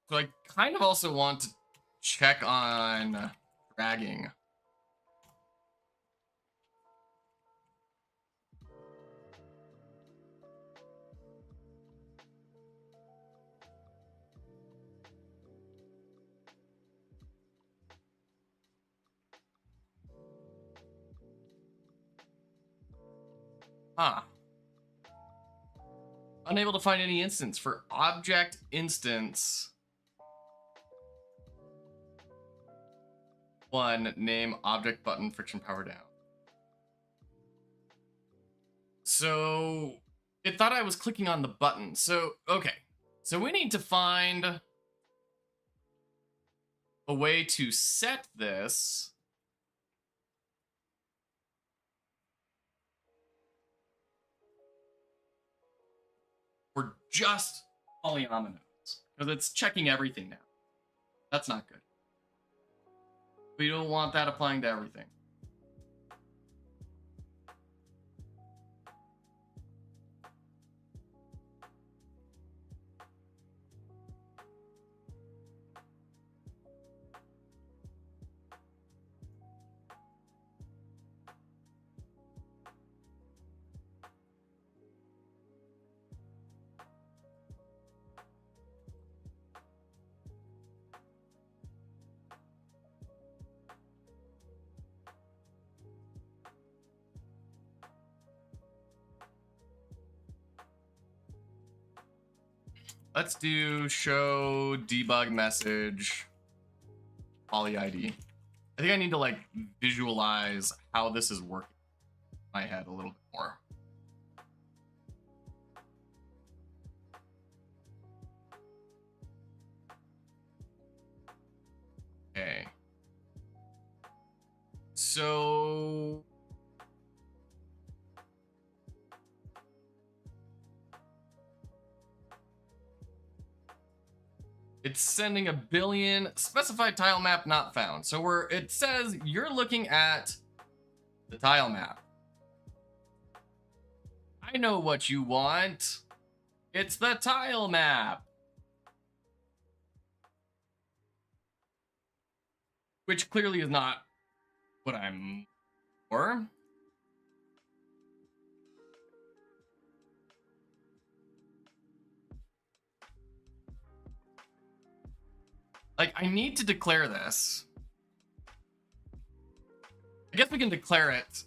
So I kind of also want to check on dragging. Huh. Unable to find any instance for object instance. One, name object button friction power down. So it thought I was clicking on the button. So, okay. So we need to find a way to set this for just polyominoes, because it's checking everything now. That's not good. We don't want that applying to everything. Let's do show debug message poly ID. I think I need to like visualize how this is working in my head a little bit more. Okay. So it's sending a billion specified tile map not found. So it says you're looking at the tile map. I know what you want. It's the tile map. Which clearly is not what I'm for. like, I need to declare this. I guess we can declare it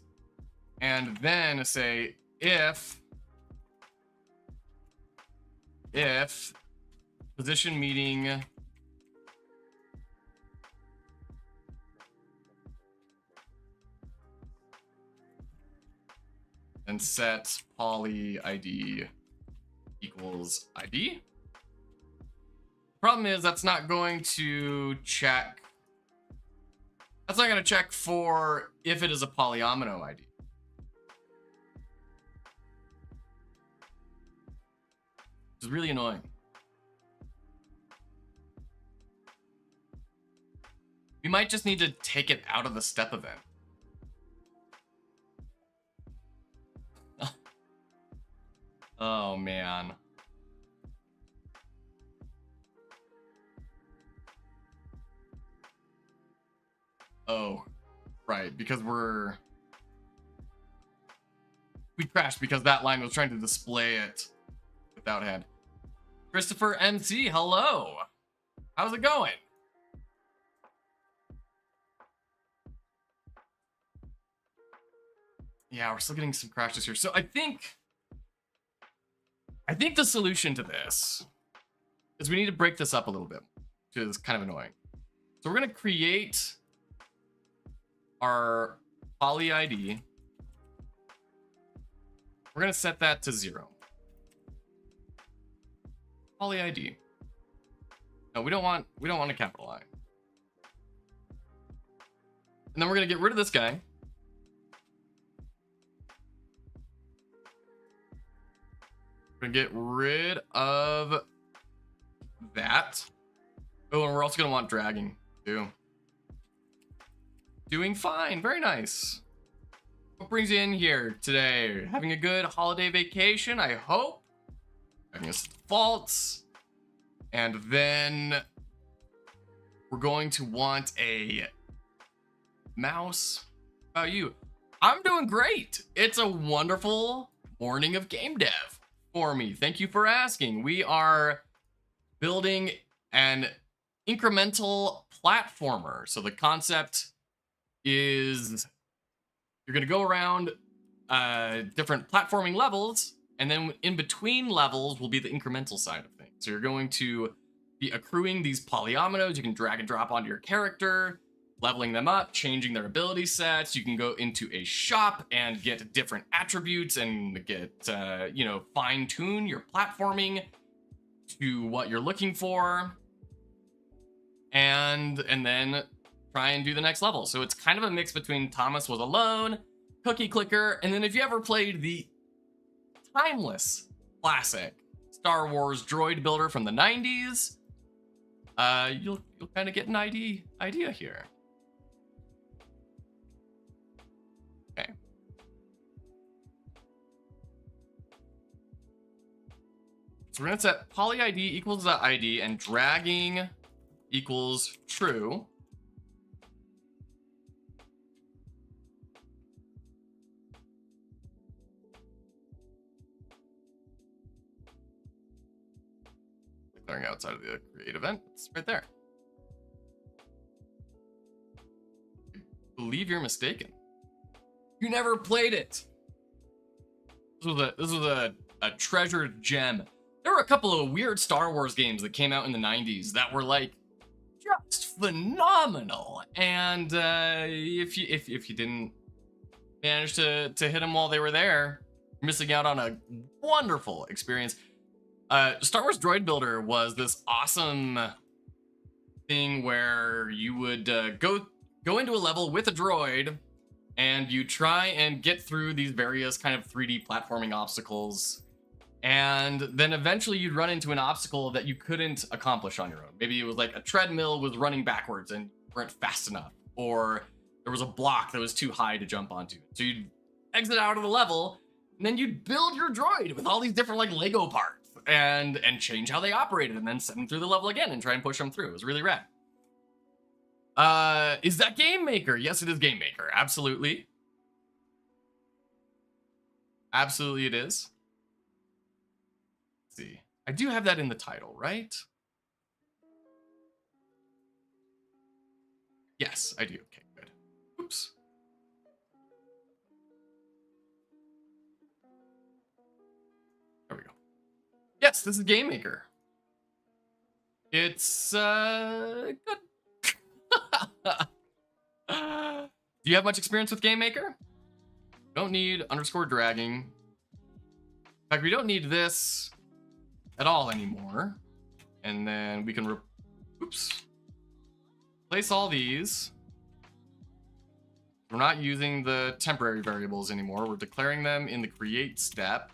and then say if position meeting and set poly ID equals ID. Problem is that's not going to check. That's not going to check for if it is a polyomino ID. Which is really annoying. We might just need to take it out of the step event. Oh, man. Oh, right, because we crashed because that line was trying to display it without head. Christopher MC, hello. How's it going? Yeah, we're still getting some crashes here. So I think the solution to this is we need to break this up a little bit, which is kind of annoying. So we're going to create our poly ID. We're going to set that to 0. Poly ID. No, we don't want a capital I. And then we're going to get rid of this guy. We're going to get rid of that. Oh, and we're also going to want dragging too. Doing fine. Very nice. What brings you in here today? Having a good holiday vacation, I hope. Having a defaults. And then we're going to want a mouse. How about you? I'm doing great. It's a wonderful morning of game dev for me. Thank you for asking. We are building an incremental platformer. So the concept is you're going to go around different platforming levels, and then in between levels will be the incremental side of things. So you're going to be accruing these polyominoes. You can drag and drop onto your character, leveling them up, changing their ability sets. You can go into a shop and get different attributes and get, fine tune your platforming to what you're looking for. And then try and do the next level. So it's kind of a mix between Thomas Was Alone, Cookie Clicker, and then if you ever played the timeless classic Star Wars droid builder from the 90s, you'll kind of get an idea here. Okay. So we're gonna set poly ID equals that ID and dragging equals true. Declaring outside of the create event. It's right there. I believe you're mistaken. You never played it. This was a treasured gem. There were a couple of weird Star Wars games that came out in the 90s that were like just phenomenal. And if you didn't manage to hit them while they were there, you're missing out on a wonderful experience. Star Wars Droid Builder was this awesome thing where you would go into a level with a droid and you try and get through these various kind of 3D platforming obstacles. And then eventually you'd run into an obstacle that you couldn't accomplish on your own. Maybe it was like a treadmill was running backwards and you weren't fast enough, or there was a block that was too high to jump onto. So you'd exit out of the level, and then you'd build your droid with all these different like Lego parts and change how they operated, and then send them through the level again and try and push them through. It was really rad. Is that GameMaker? Yes, it is GameMaker. Absolutely. Absolutely it is. See, I do have that in the title, right? Yes, I do. Okay, good. Oops. There we go. Yes, this is GameMaker. It's good. Do you have much experience with GameMaker? Don't need underscore dragging. In fact, we don't need this at all anymore. And then we can place all these. We're not using the temporary variables anymore. We're declaring them in the create step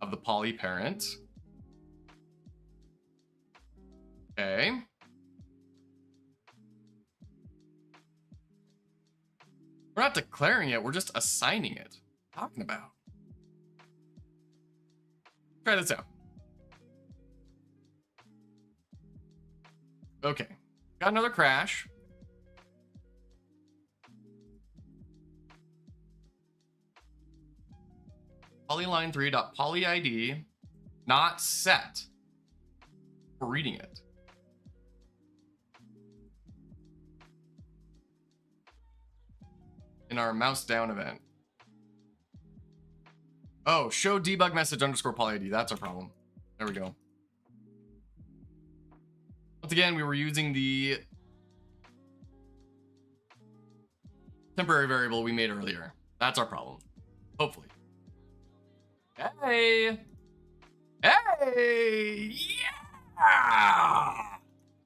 of the poly parent. Okay. We're not declaring it, we're just assigning it. What are you talking about? Try this out. Okay. Got another crash. Polyline3.polyid not set for reading it. In our mouse down event. Oh, show debug message underscore polyid. That's our problem. There we go. Once again, we were using the temporary variable we made earlier. That's our problem. Hopefully. Hey! Hey! Yeah!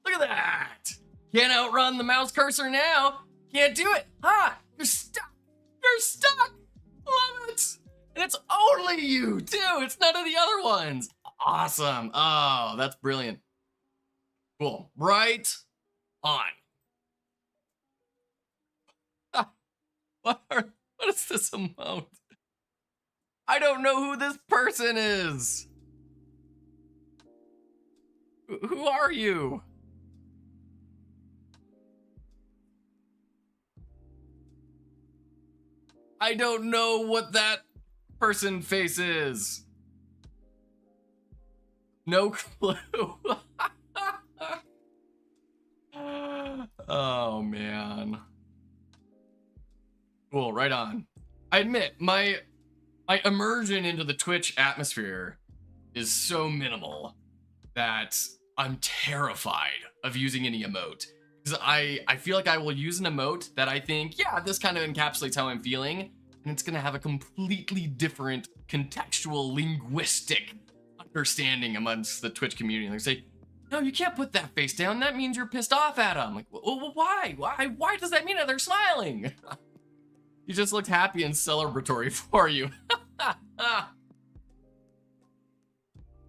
Look at that! Can't outrun the mouse cursor now. Can't do it. Huh? You're stuck. You're stuck. Love it. And it's only you, too. It's none of the other ones. Awesome. Oh, that's brilliant. Cool. Right on. What is this emote? I don't know who this person is. Who are you? I don't know what that person face is. No clue. Oh, man. Cool, right on. I admit, my immersion into the Twitch atmosphere is so minimal that I'm terrified of using any emote. Because I feel like I will use an emote that I think, yeah, this kind of encapsulates how I'm feeling, and it's gonna have a completely different contextual linguistic understanding amongst the Twitch community. They say, no, you can't put that face down. That means you're pissed off at them. Like, well, why? Why does that mean that they're smiling? You just looked happy and celebratory for you.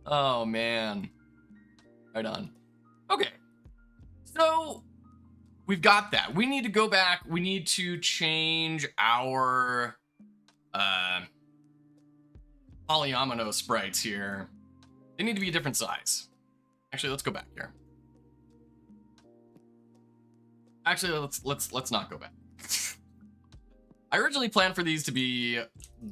Oh, man. Right on. Okay. So, we've got that. We need to go back. We need to change our polyomino sprites here. They need to be a different size. Actually, let's go back here. Actually, let's not go back. I originally planned for these to be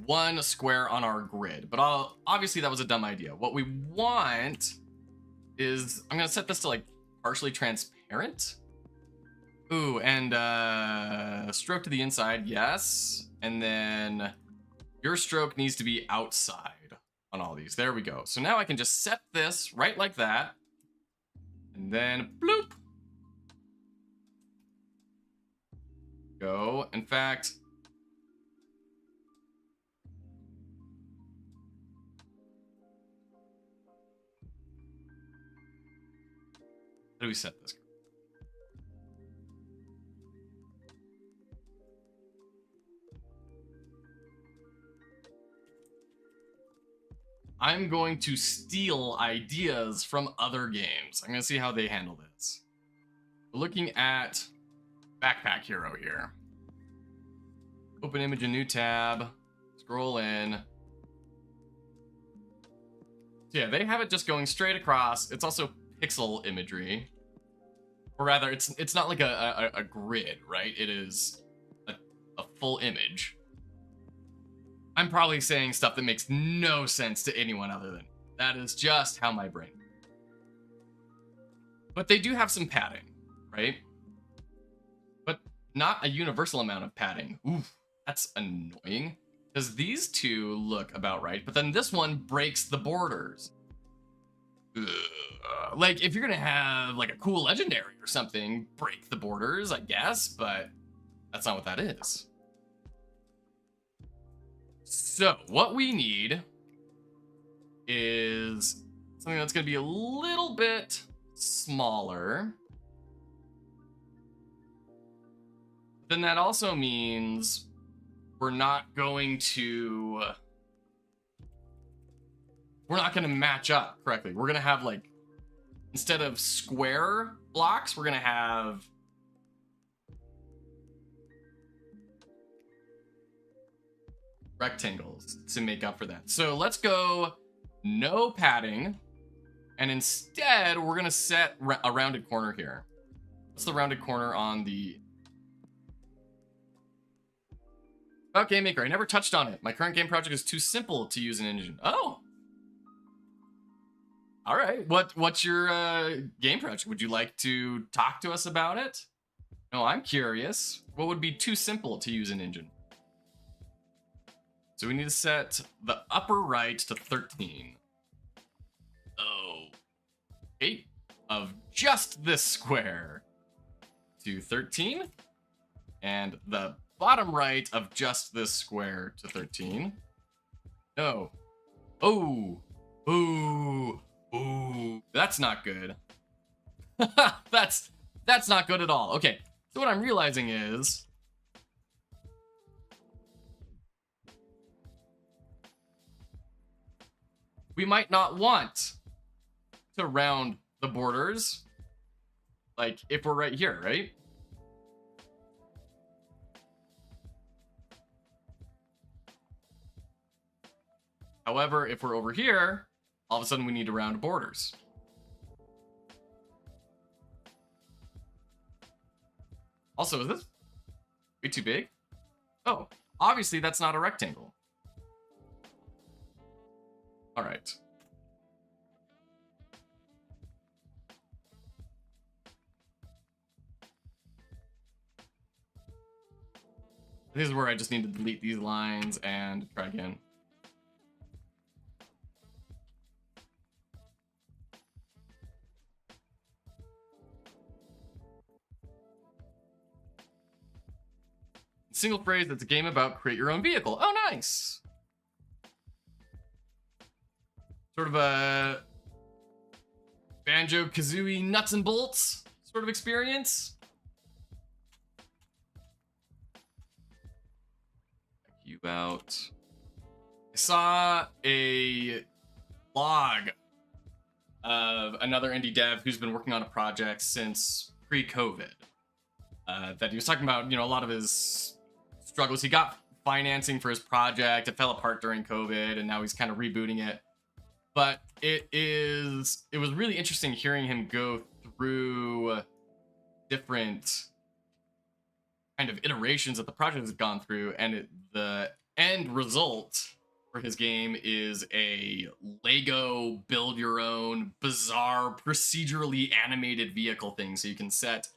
one square on our grid, but obviously that was a dumb idea. What we want is, I'm gonna set this to like partially transparent. Ooh, and stroke to the inside, yes. And then your stroke needs to be outside on all these. There we go. So now I can just set this right like that. And then bloop. Go. In fact, how do we set this? I'm going to steal ideas from other games. I'm going to see how they handle this. We're looking at Backpack Hero here. Open image, a new tab. Scroll in. So yeah, they have it just going straight across. It's also pixel imagery. Or rather, it's not like a grid, right? It is a full image. I'm probably saying stuff that makes no sense to anyone other than me. That is just how my brain. But they do have some padding, right? But not a universal amount of padding. Oof, that's annoying. Because these two look about right, but then this one breaks the borders. Ugh. Like, if you're gonna have like a cool legendary or something, break the borders, I guess, but that's not what that is. So, what we need is something that's gonna be a little bit smaller. Then that also means we're not going to match up correctly. We're gonna have, like, instead of square blocks, we're gonna have rectangles to make up for that. So let's go no padding, and instead we're gonna set a rounded corner here. What's the rounded corner on the... About GameMaker, I never touched on it. My current game project is too simple to use an engine. Oh. All right. What's your game project? Would you like to talk to us about it? No, I'm curious. What would be too simple to use an engine? So we need to set the upper right to 13. Oh. 8 of just this square to 13. And the bottom right of just this square to 13. No. Oh. Ooh. Ooh. That's not good. That's not good at all. Okay. So what I'm realizing is we might not want to round the borders, like if we're right here, right? However, if we're over here, all of a sudden we need to round borders. Also, is this way too big? Oh, obviously that's not a rectangle. All right. This is where I just need to delete these lines and try again. Single phrase, it's a game about create your own vehicle. Oh, nice. Sort of a Banjo-Kazooie nuts and bolts sort of experience. Check you out. I saw a blog of another indie dev who's been working on a project since pre-COVID. That he was talking about, you know, a lot of his struggles. He got financing for his project. It fell apart during COVID, and now he's kind of rebooting it. But it was really interesting hearing him go through different kind of iterations that the project has gone through, and the end result for his game is a Lego build your own bizarre procedurally animated vehicle thing. So you can set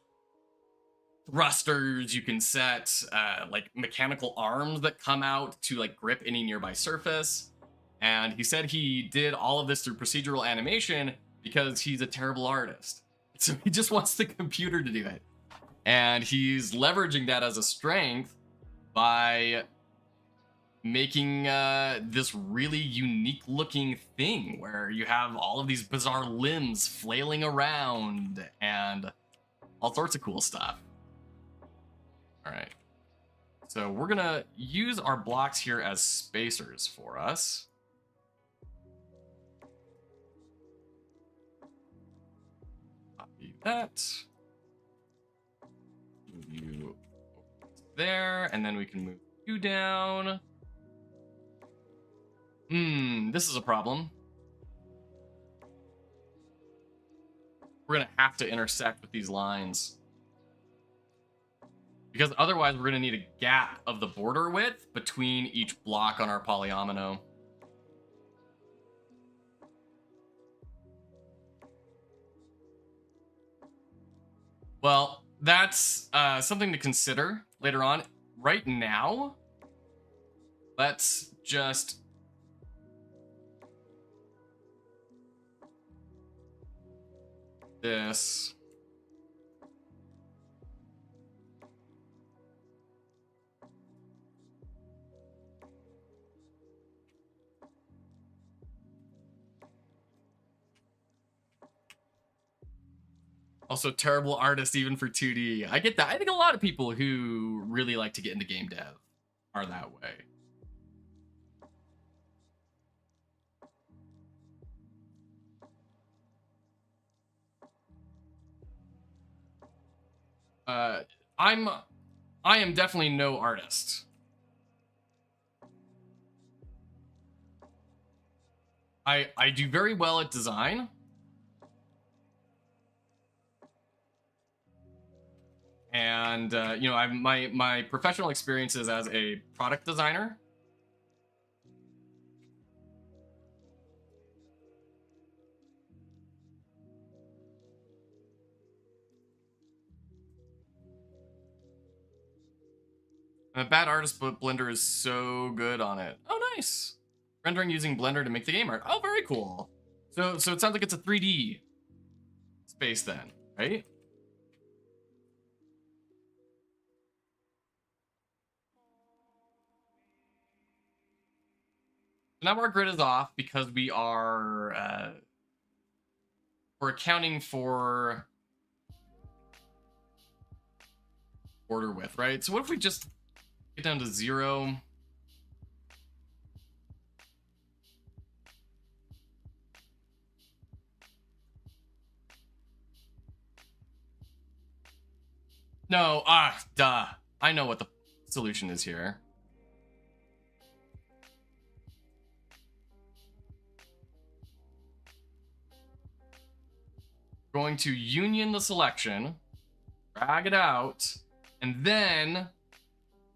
thrusters, you can set like mechanical arms that come out to like grip any nearby surface. And he said he did all of this through procedural animation because he's a terrible artist. So he just wants the computer to do it. And he's leveraging that as a strength by making this really unique looking thing where you have all of these bizarre limbs flailing around and all sorts of cool stuff. All right. So we're gonna use our blocks here as spacers for us. Copy that. Move you there, and then we can move you down. This is a problem. We're gonna have to intersect with these lines. Because otherwise we're gonna need a gap of the border width between each block on our polyomino. Well, that's something to consider later on. Right now, let's just this. Also, terrible artist even for 2D. I get that. I think a lot of people who really like to get into game dev are that way. I am definitely no artist. I do very well at design. And you know, my professional experience is as a product designer. I'm a bad artist, but Blender is so good on it. Oh, nice. Rendering using Blender to make the game art. Oh, very cool. So it sounds like it's a 3D space then, right? Now our grid is off because we are we're accounting for border width, right? So what if we just get down to 0? No, duh. I know what the solution is here. Going to union the selection, drag it out, and then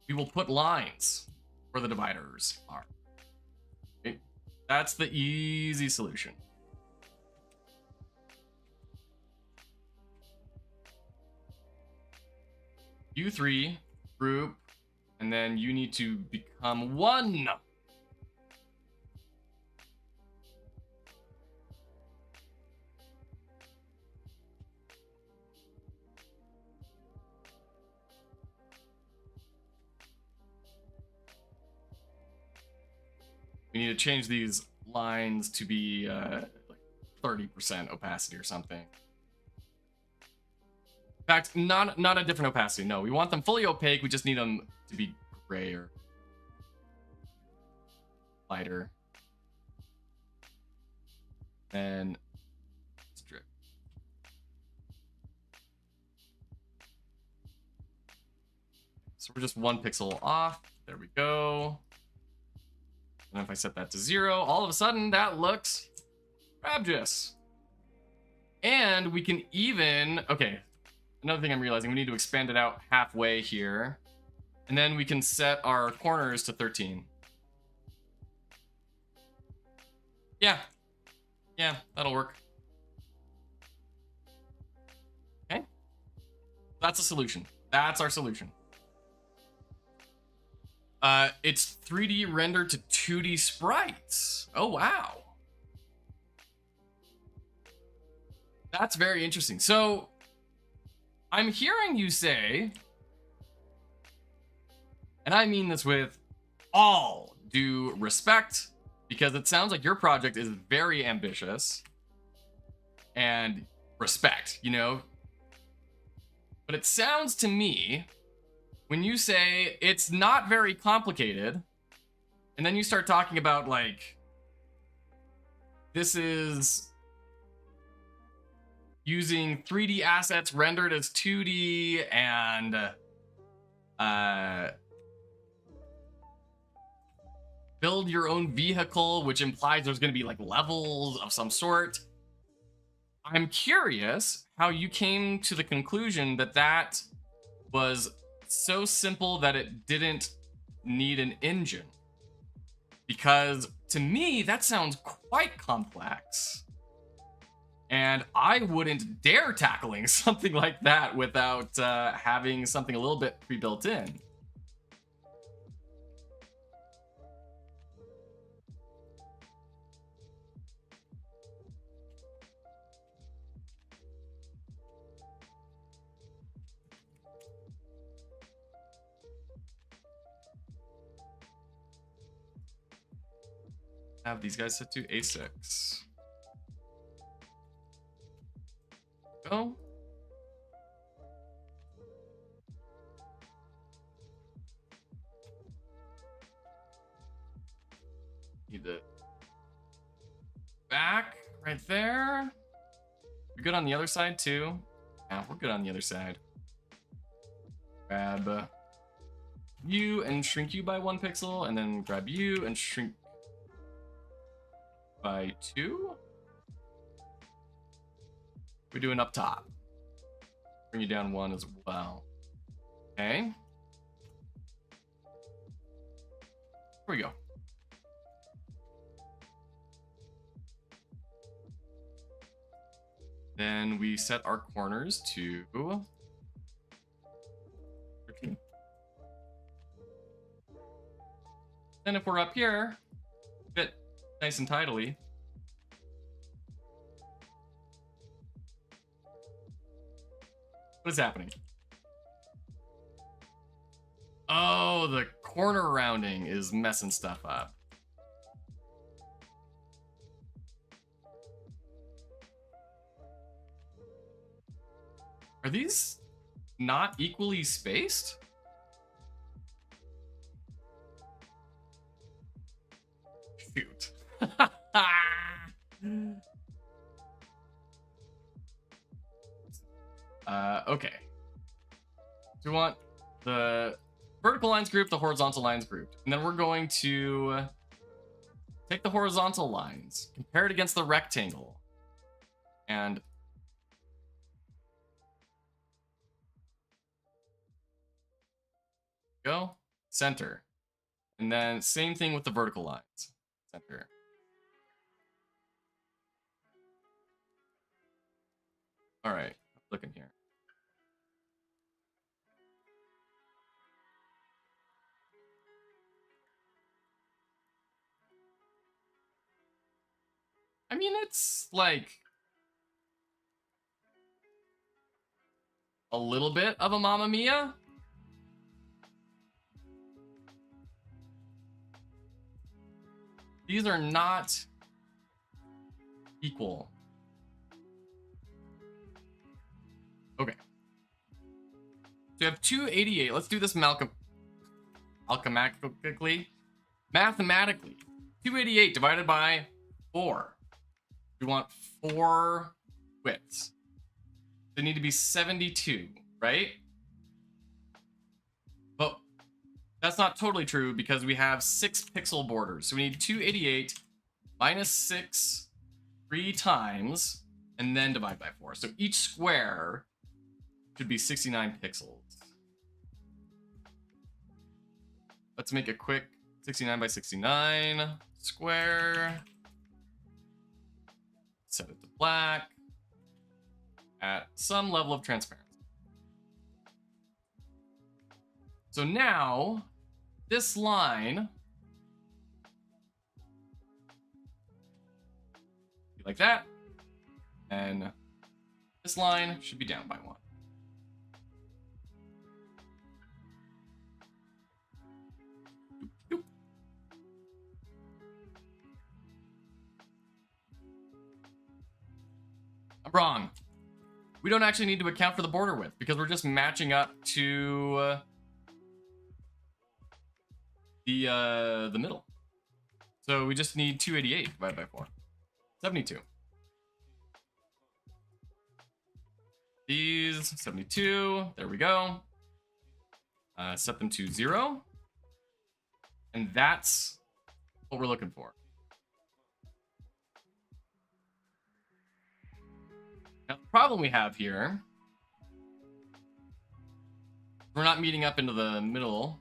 we will put lines where the dividers are. Okay? That's the easy solution. U3, group, and then you need to become 1. We need to change these lines to be like 30% opacity or something. In fact, not a different opacity. No, we want them fully opaque. We just need them to be gray or lighter. And strip. So we're just 1 pixel off. There we go. And if I set that to 0, all of a sudden that looks fabulous. And we can even, okay, another thing I'm realizing, we need to expand it out halfway here. And then we can set our corners to 13. Yeah, that'll work. Okay, that's a solution. That's our solution. It's 3D rendered to 2D sprites. Oh, wow. That's very interesting. So, I'm hearing you say, and I mean this with all due respect, because it sounds like your project is very ambitious, and respect, you know? But it sounds to me, when you say it's not very complicated, and then you start talking about like, this is using 3D assets rendered as 2D and build your own vehicle, which implies there's going to be like levels of some sort. I'm curious how you came to the conclusion that that was so simple that it didn't need an engine. Because to me, that sounds quite complex. And I wouldn't dare tackling something like that without having something a little bit pre-built in. Have these guys set to A6. Go. Need the back right there. We're good on the other side too. Yeah, we're good on the other side. Grab you and shrink you by 1 pixel, and then grab you and shrink by 2. We're doing up top. Bring you down 1 as well. Okay. Here we go. Then we set our corners to 13. Then if we're up here, fit nice and tidily. What is happening? Oh, the corner rounding is messing stuff up. Are these not equally spaced? Shoot. Okay. So we want the vertical lines grouped, the horizontal lines grouped. And then we're going to take the horizontal lines, compare it against the rectangle, and go center. And then same thing with the vertical lines. Center. All right, looking here. I mean, it's like a little bit of a Mamma Mia. These are not equal. Okay. So you have 288. Let's do this mathematically. 288 divided by 4. We want 4 widths. They need to be 72, right? But that's not totally true because we have 6 pixel borders. So we need 288 minus 6 3 times and then divide by 4. So each square should be 69 pixels. Let's make a quick 69 by 69 square. Set it to black at some level of transparency. So now this line, like that, and this line should be down by 1. I'm wrong. We don't actually need to account for the border width because we're just matching up to the middle. So we just need 288 divided by 4. 72. These 72. There we go. Set them to 0. And that's what we're looking for. Now, the problem we have here, we're not meeting up into the middle.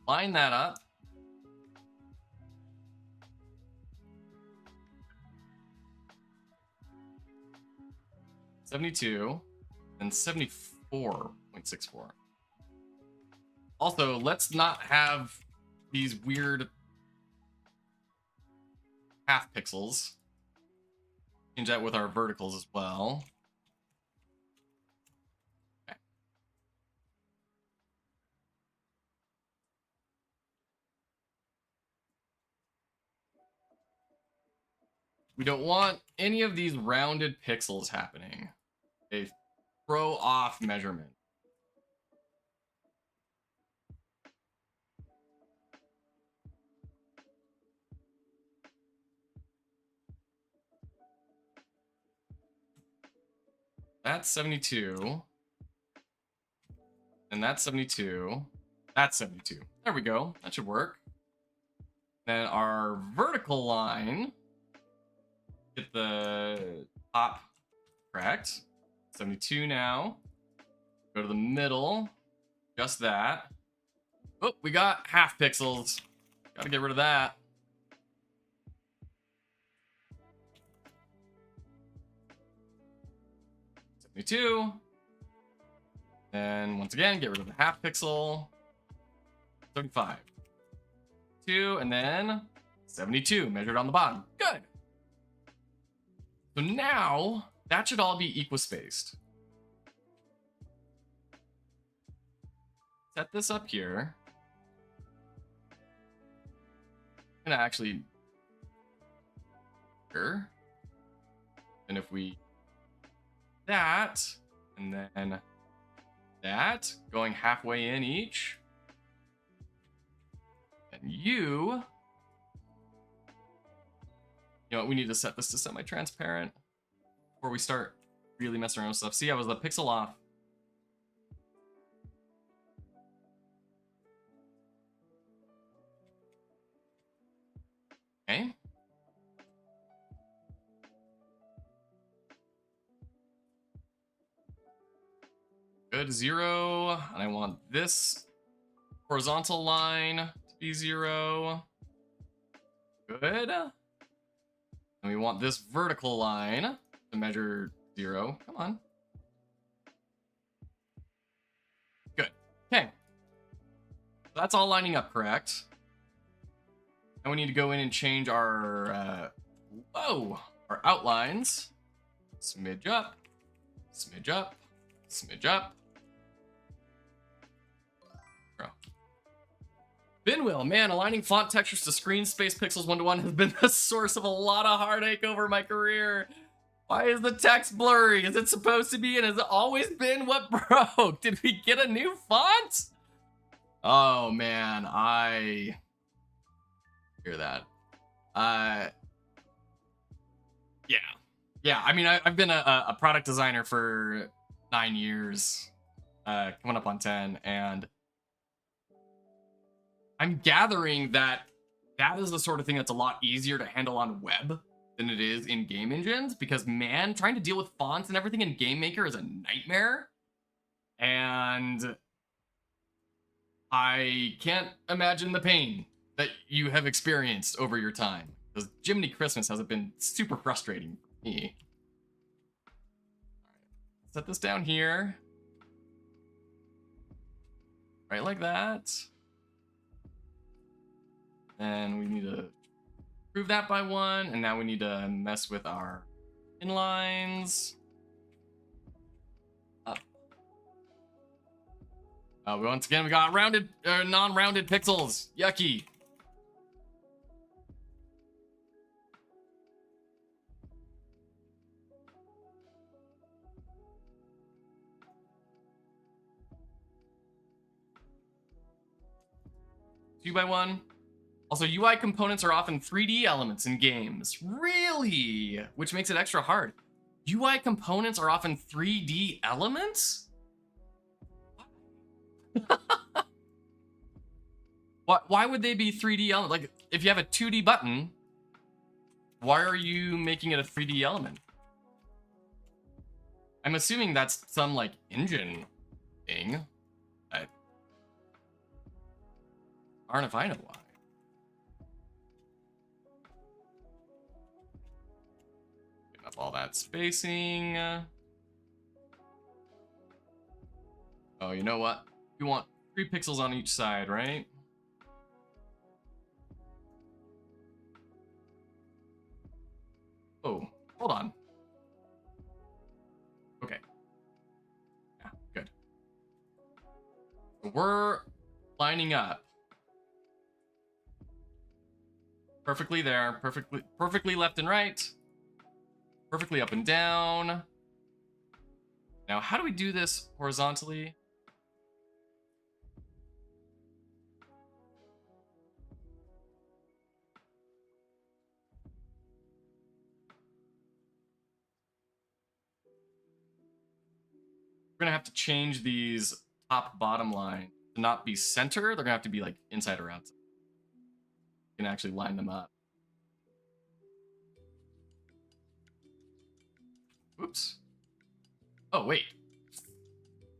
Line that up. 72, and 74.64. Also, let's not have these weird half pixels. Change that with our verticals as well. Okay. We don't want any of these rounded pixels happening. They throw off measurement. That's 72. And that's 72. That's 72. There we go. That should work. Then our vertical line, get the top correct. 72 now. Go to the middle. Just that. Oh, we got half pixels. Gotta get rid of that. Two. And once again, get rid of the half pixel. 35. 2, and then 72 measured on the bottom. Good. So now that should all be equispaced. Set this up here. I'm gonna actually here. And if we that, and then that, going halfway in each. And you know what, we need to set this to semi-transparent before we start really messing around with stuff. See, I was a pixel off. Okay. Good, 0. And I want this horizontal line to be 0. Good. And we want this vertical line to measure 0. Come on. Good. Okay. That's all lining up correct. And we need to go in and change our our outlines. Smidge up, smidge up, smidge up. Binwill, man, aligning font textures to screen space pixels 1:1 has been the source of a lot of heartache over my career. Why is the text blurry? Is it supposed to be, and has it always been what broke? Did we get a new font? Oh man, I hear that. Yeah. I mean, I've been a product designer for 9 years, coming up on 10, and I'm gathering that that is the sort of thing that's a lot easier to handle on web than it is in game engines, because man, trying to deal with fonts and everything in GameMaker is a nightmare. And I can't imagine the pain that you have experienced over your time, because Jiminy Christmas hasn't been super frustrating for me. Set this down here. Right like that. And we need to improve that by 1, and now we need to mess with our inlines. Up. Once again, we got rounded, non-rounded pixels. Yucky. Two by 1. Also, UI components are often 3D elements in games. Really? Which makes it extra hard. UI components are often 3D elements? Why would they be 3D elements? Like, if you have a 2D button, why are you making it a 3D element? I'm assuming that's some, like, engine thing. Darn if I know why. All that spacing. Oh, you know what? We want 3 pixels on each side, right? Oh, hold on. Okay. Yeah, good. So we're lining up. Perfectly there. Perfectly left and right. Perfectly up and down. Now, how do we do this horizontally? We're gonna have to change these top bottom line to not be center. They're gonna have to be like inside or outside. You can actually line them up. Oops. Oh, wait.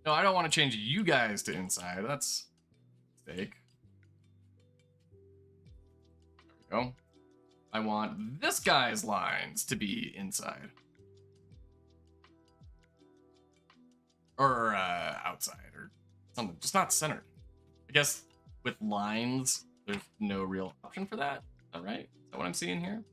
No, I don't want to change you guys to inside. That's a mistake. There we go. I want this guy's lines to be inside. Or outside or something. Just not centered. I guess with lines, there's no real option for that. Is that right? Is that what I'm seeing here?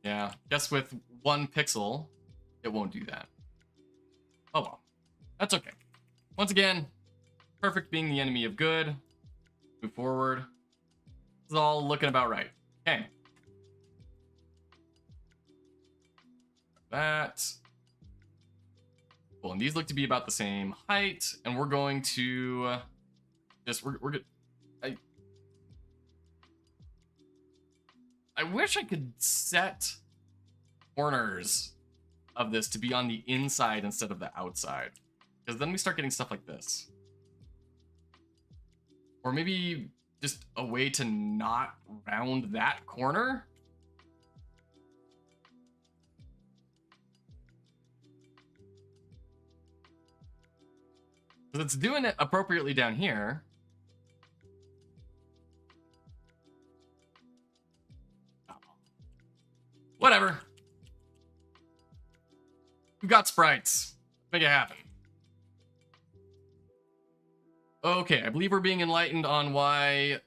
Yeah, guess with 1 pixel, it won't do that. Oh well, that's okay. Once again, perfect being the enemy of good. Move forward. This is all looking about right. Okay. That. Cool, and these look to be about the same height, and we're going to just we're good. I wish I could set corners of this to be on the inside instead of the outside, because then we start getting stuff like this. Or maybe just a way to not round that corner. Because it's doing it appropriately down here. Whatever. We've got sprites. Make it happen. Okay, I believe we're being enlightened on why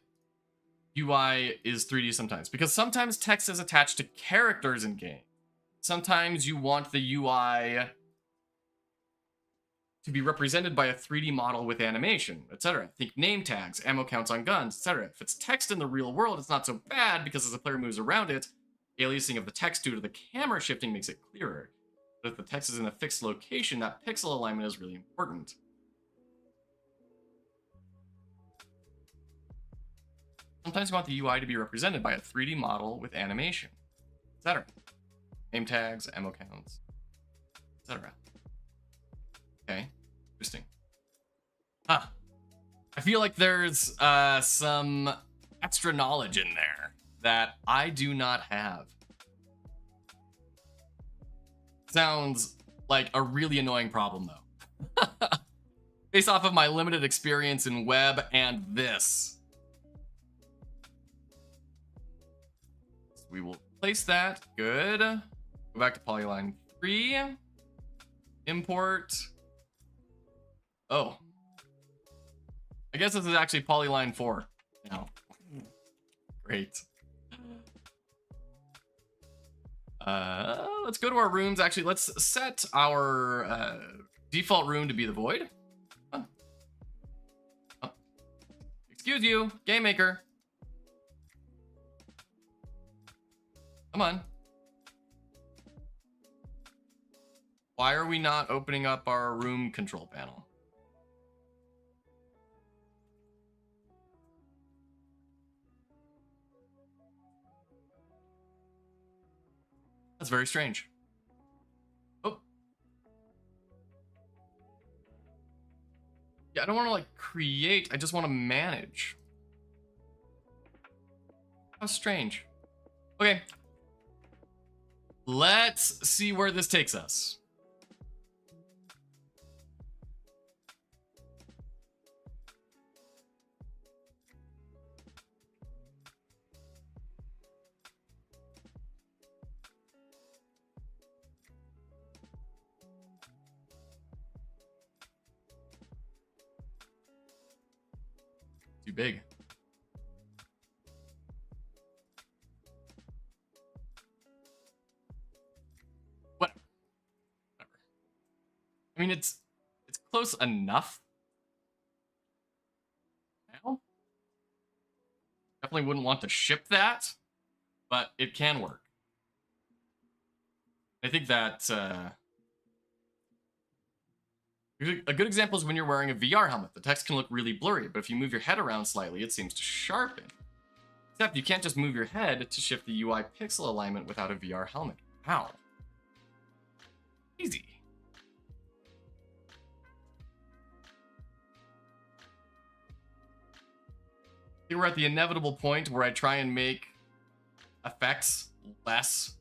UI is 3D sometimes. Because sometimes text is attached to characters in game. Sometimes you want the UI to be represented by a 3D model with animation, etc. Think name tags, ammo counts on guns, etc. If it's text in the real world, it's not so bad because as the player moves around it, aliasing of the text due to the camera shifting makes it clearer. But if the text is in a fixed location, that pixel alignment is really important. Sometimes you want the UI to be represented by a 3D model with animation, etc. Name tags, ammo counts, etc. Okay, interesting. Huh. I feel like there's some extra knowledge in there that I do not have. Sounds like a really annoying problem, though. Based off of my limited experience in web and this. So we will place that. Good. Go back to polyline 3. Import. Oh. I guess this is actually polyline 4 now. Great. Let's go to our rooms. Actually, let's set our default room to be the void. Oh. Oh. Excuse you, GameMaker. Come on. Why are we not opening up our room control panel? That's very strange. Oh. Yeah, I don't want to like create, I just want to manage. How strange. Okay. Let's see where this takes us. Too big. Whatever. I mean, it's close enough. Now, definitely wouldn't want to ship that, but it can work. I think that a good example is when you're wearing a VR helmet. The text can look really blurry, but if you move your head around slightly, it seems to sharpen. Except you can't just move your head to shift the UI pixel alignment without a VR helmet. How? Easy. Here we're at the inevitable point where I try and make effects less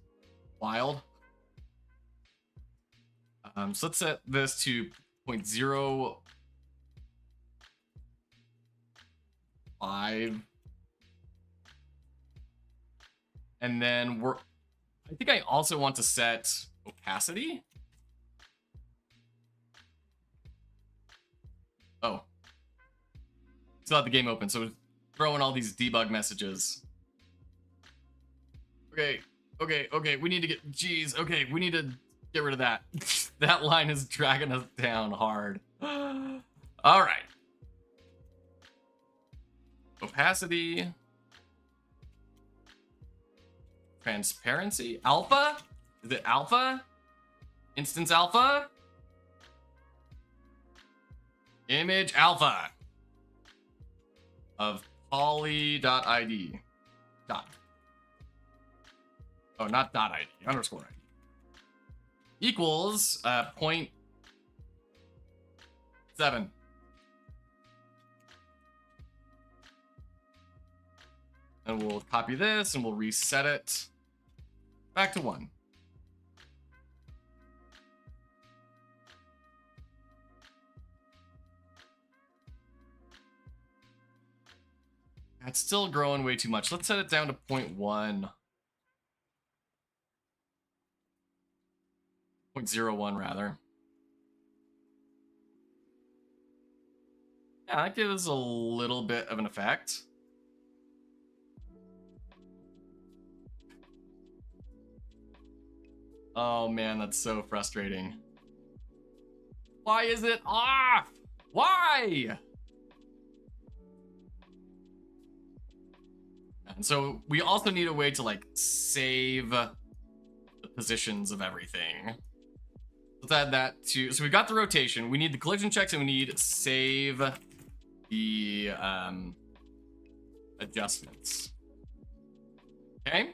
wild. So let's set this to 0.05. And then I think I also want to set opacity. Oh. Still have the game open, so it's throwing all these debug messages. Okay, we need to get, geez, okay, we need to get rid of that. That line is dragging us down hard. All right. Opacity. Transparency. Alpha? Is it alpha? Instance alpha? Image alpha of poly.id. Dot. Oh, not dot .id, underscore ID. Equals 0.7. And we'll copy this and we'll reset it back to 1. It's still growing way too much. Let's set it down to 0.1. 0.01 rather. Yeah, that gives a little bit of an effect. Oh man, that's so frustrating. Why is it off? Why? And so we also need a way to like save the positions of everything. Let's add that to, so we got the rotation, we need the collision checks, and we need save the adjustments. Okay.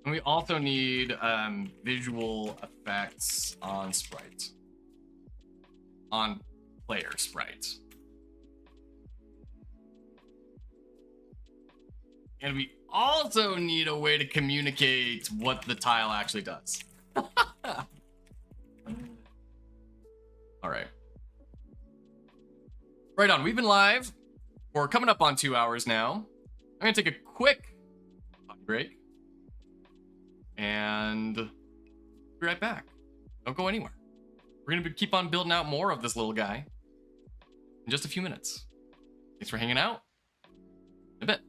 And we also need visual effects on sprite. On player sprite. And we also need a way to communicate what the tile actually does. All right. Right on, we've been live for coming up on 2 hours now. I'm gonna take a quick break. And be right back. Don't go anywhere. We're gonna keep on building out more of this little guy in just a few minutes. Thanks for hanging out. In a bit.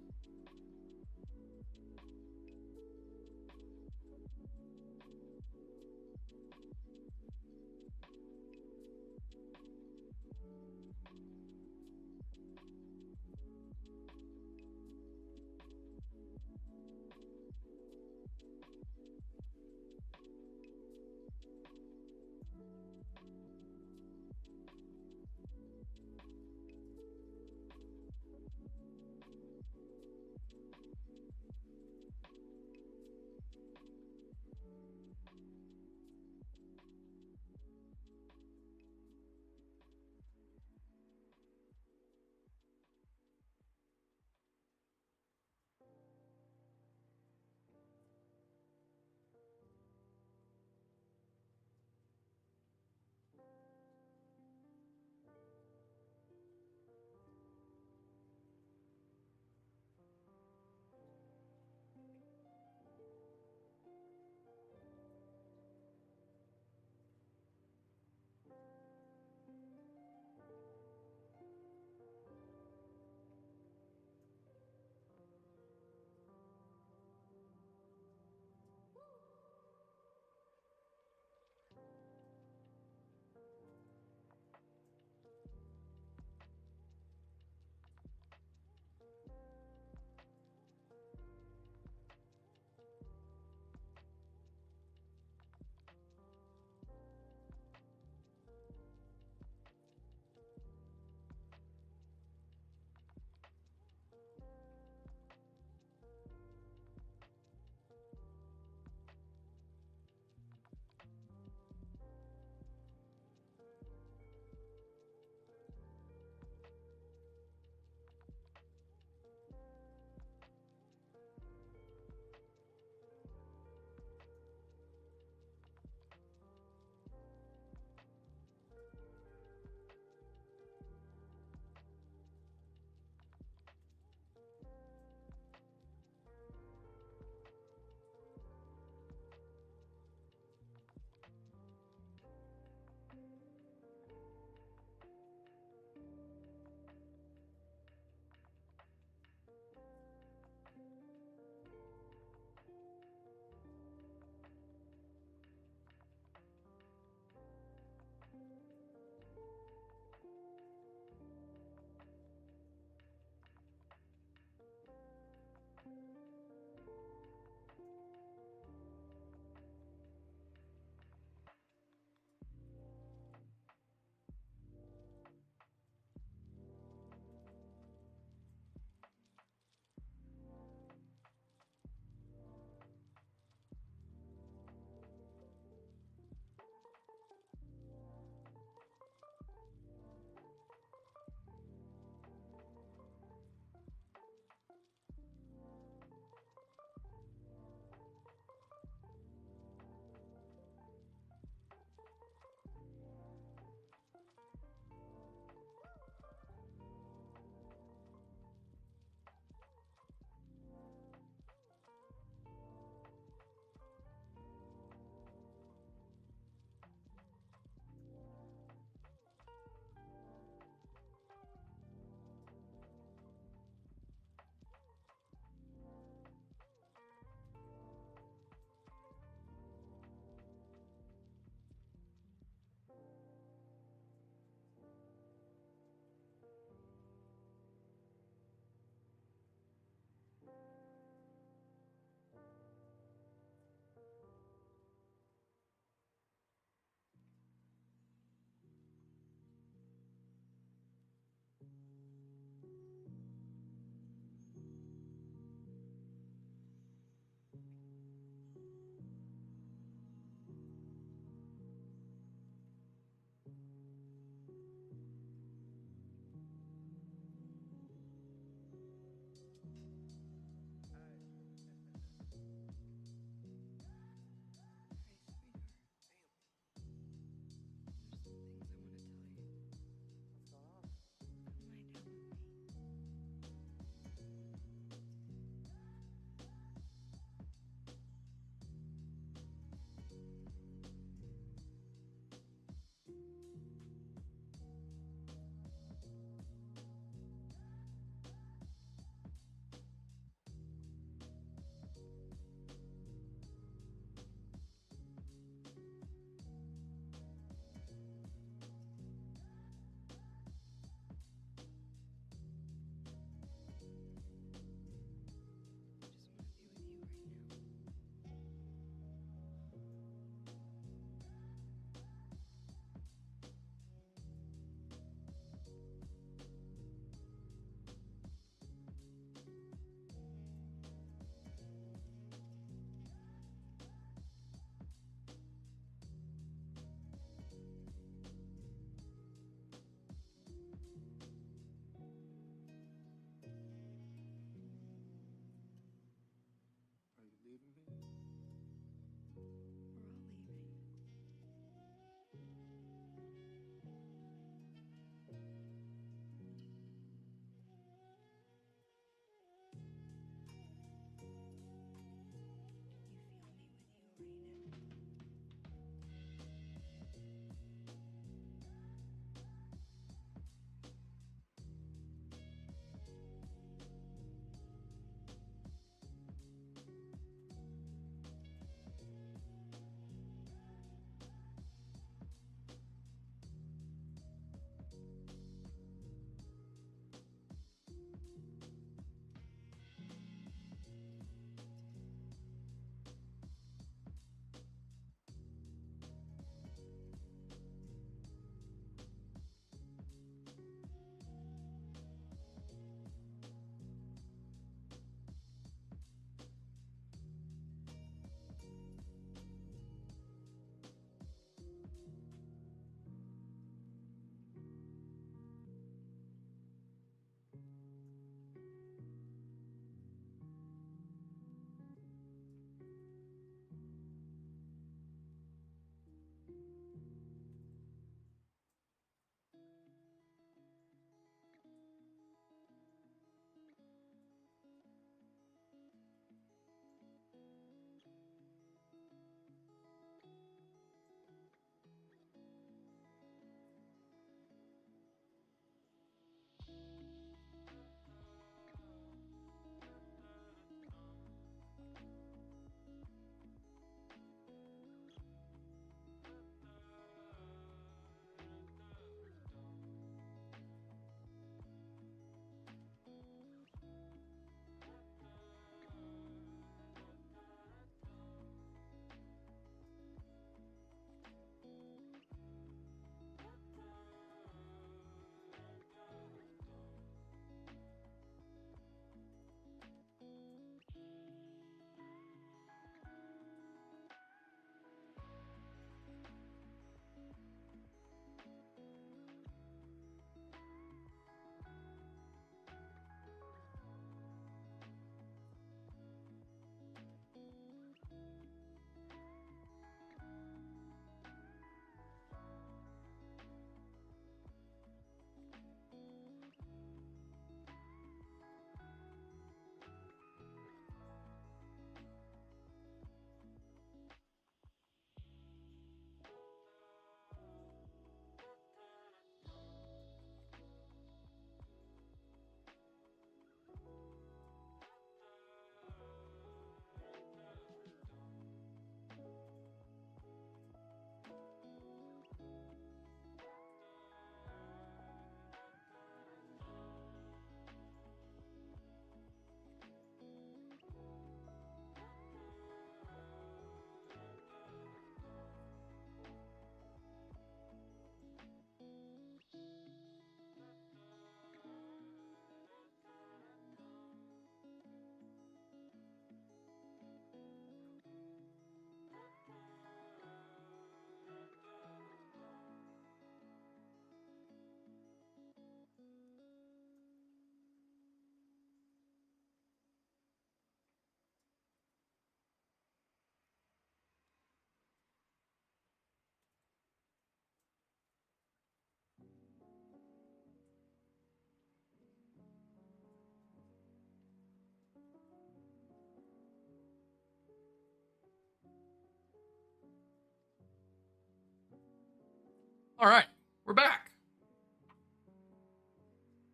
All right, we're back.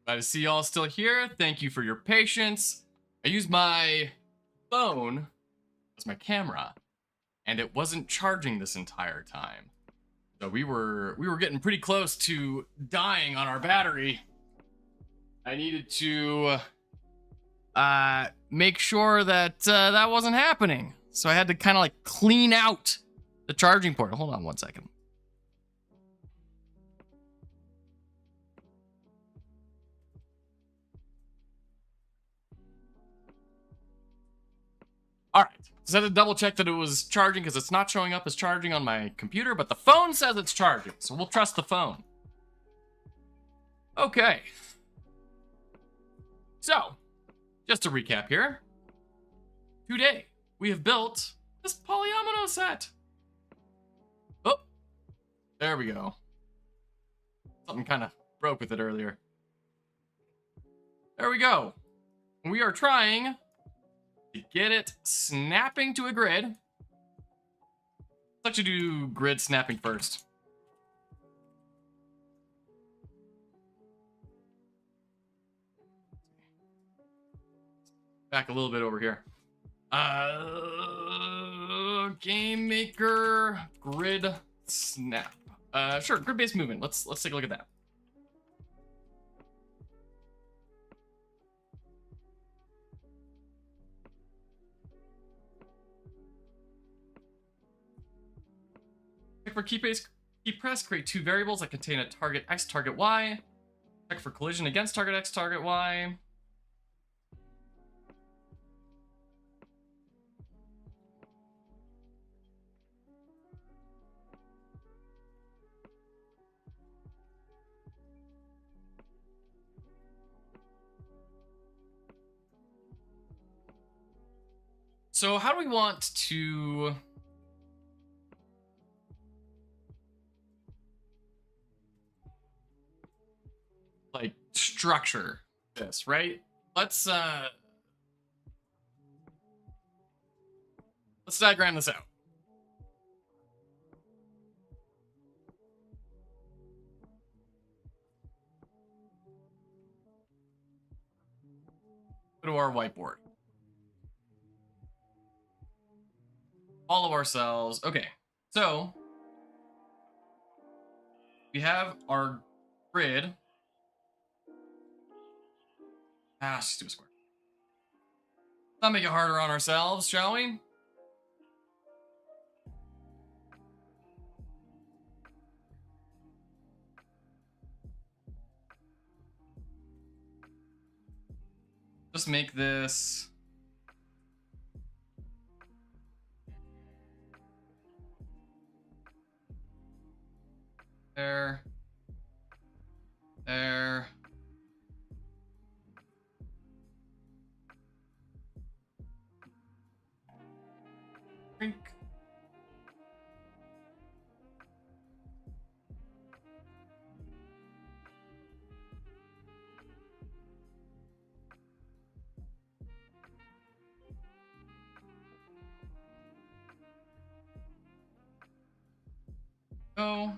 Glad to see y'all still here. Thank you for your patience. I used my phone as my camera, and it wasn't charging this entire time. So we were getting pretty close to dying on our battery. I needed to make sure that that wasn't happening. So I had to kind of like clean out the charging port. Hold on one second. All right. Just had to double check that it was charging because it's not showing up as charging on my computer, but the phone says it's charging, so we'll trust the phone. Okay. So, just to recap here. Today, we have built this polyomino set. Oh, there we go. Something kind of broke with it earlier. There we go. We are trying to get it snapping to a grid. Let's actually do grid snapping first. Back a little bit over here. GameMaker grid snap. Sure, grid-based movement. Let's take a look at that. Check for key press, create two variables that contain a target X, target Y. Check for collision against target X, target Y. So how do we want to like structure this, right? Let's diagram this out. Go to our whiteboard. All of our cells. Okay, so we have our grid. Let's just do a square. Let's not make it harder on ourselves, shall we? Just make this there. Drink. Go.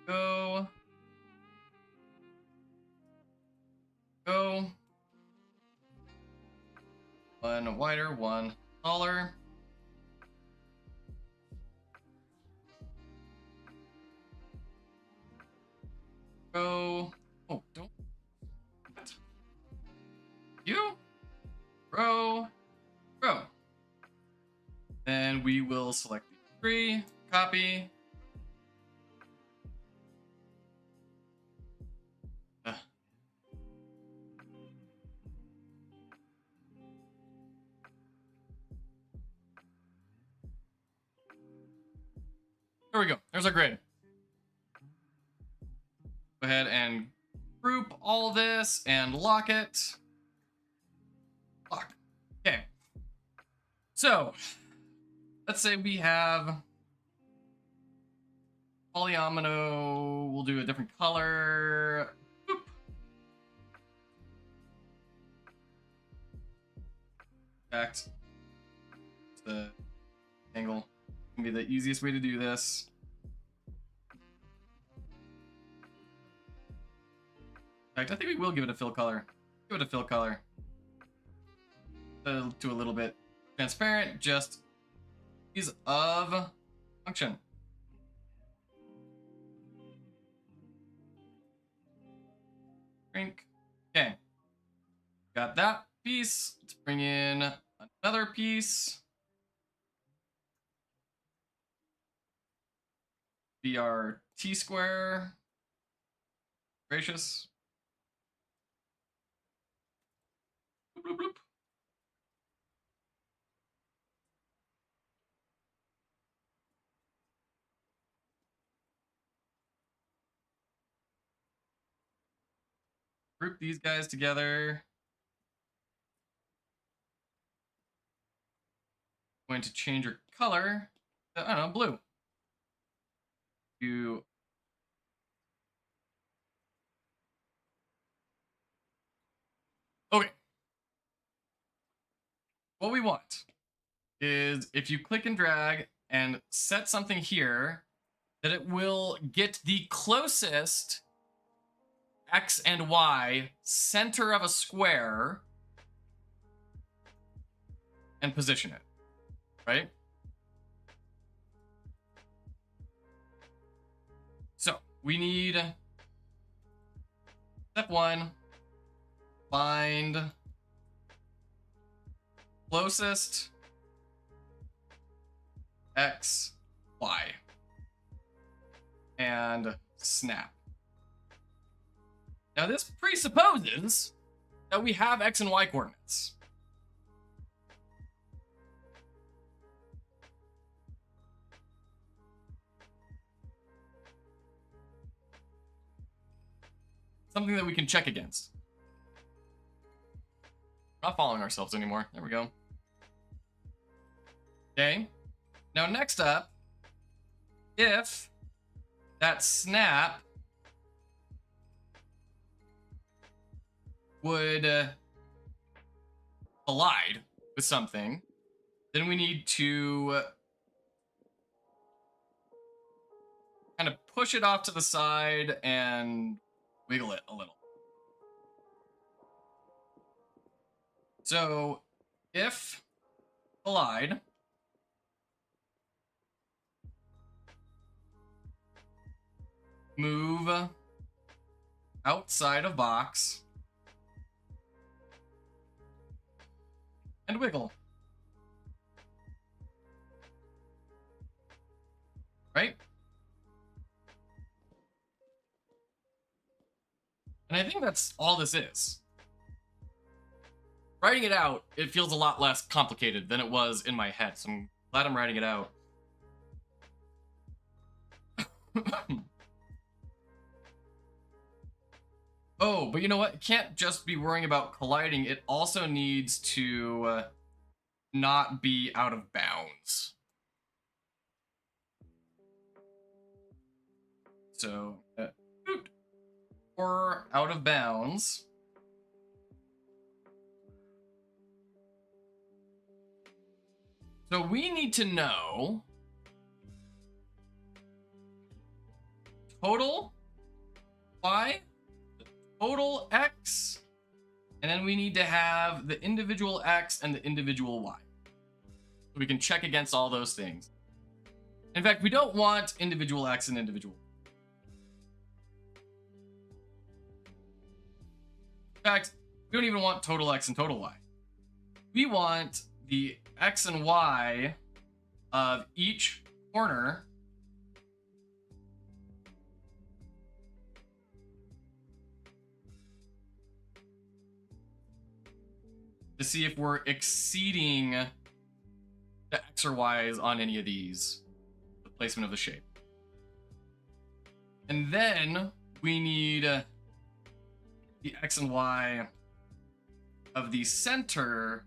Go. Go. One wider, one taller. Go. Oh, don't. What? You? Row. Row. Then we will select the tree. Copy. There we go. There's our grid. Go ahead and group all this and lock it. Lock. Okay. So, let's say we have polyomino. We'll do a different color. Boop. Back to the angle. Be the easiest way to do this. fact, I think we will give it a fill color. Give it a fill color. To a little bit transparent, just is of function. Drink. Okay. Got that piece. Let's bring in another piece. Be our T-square. Gracious. Bloop, bloop, bloop. Group these guys together. Going to change your color. I don't know, blue. To okay. What we want is if you click and drag and set something here, that it will get the closest X and Y center of a square and position it, right? So we need step 1, find closest X, Y, and snap. Now this presupposes that we have X and Y coordinates. Something that we can check against. Not following ourselves anymore. There we go. Okay. Now next up, if that snap would collide with something, then we need to kind of push it off to the side and wiggle it a little. So if collide, move outside of box and wiggle. Right? And I think that's all this is. Writing it out, it feels a lot less complicated than it was in my head, so I'm glad I'm writing it out. Oh, but you know what? It can't just be worrying about colliding. It also needs to not be out of bounds. So, or out of bounds. So we need to know total Y, total X, and then we need to have the individual X and the individual Y. So we can check against all those things. In fact, we don't want individual X and individual. In fact, we don't even want total X and total Y. We want the X and Y of each corner to see if we're exceeding the X or Y's on any of these, the placement of the shape. And then we need the X and Y of the center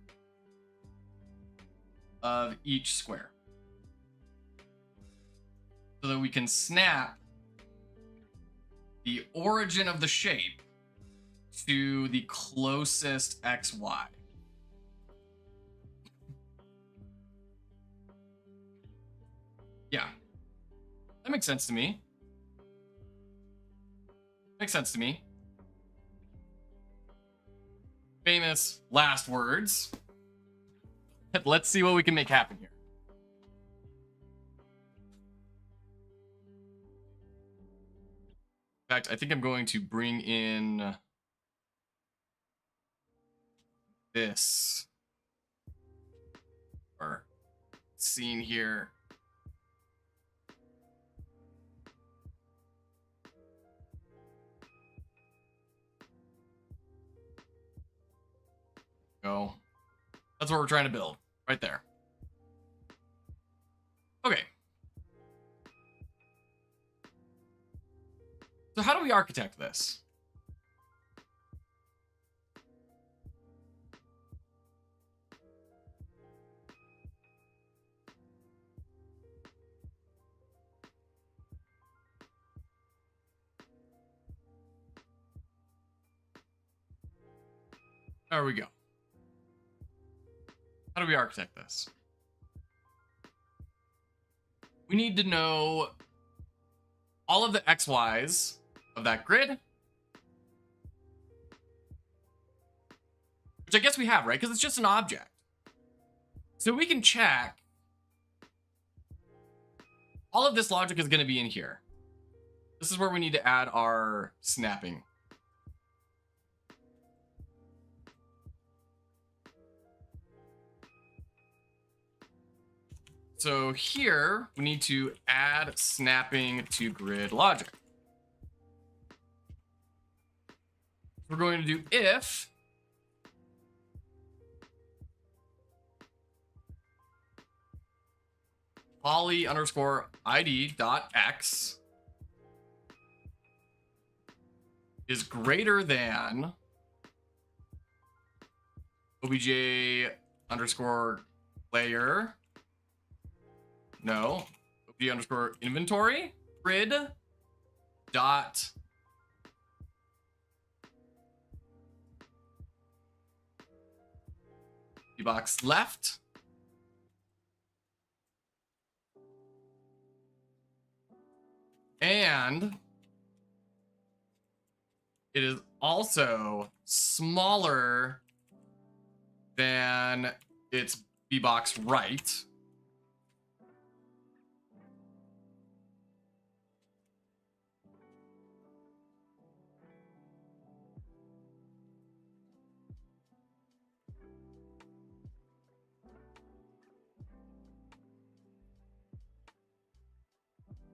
of each square, so that we can snap the origin of the shape to the closest XY. Yeah, that makes sense to me. Makes sense to me. famous last words. Let's see what we can make happen here. In fact, I think I'm going to bring in this or scene here. Go. That's what we're trying to build right there. Okay. So how do we architect this? There we go. How do we architect this? We need to know all of the XYs of that grid. Which I guess we have, right? Because it's just an object. So we can check. All of this logic is going to be in here. This is where we need to add our snapping. So here, we need to add snapping to grid logic. We're going to do if poly underscore id dot x is greater than obj underscore layer. No, obj underscore inventory grid dot box left and it is also smaller than its bbox right.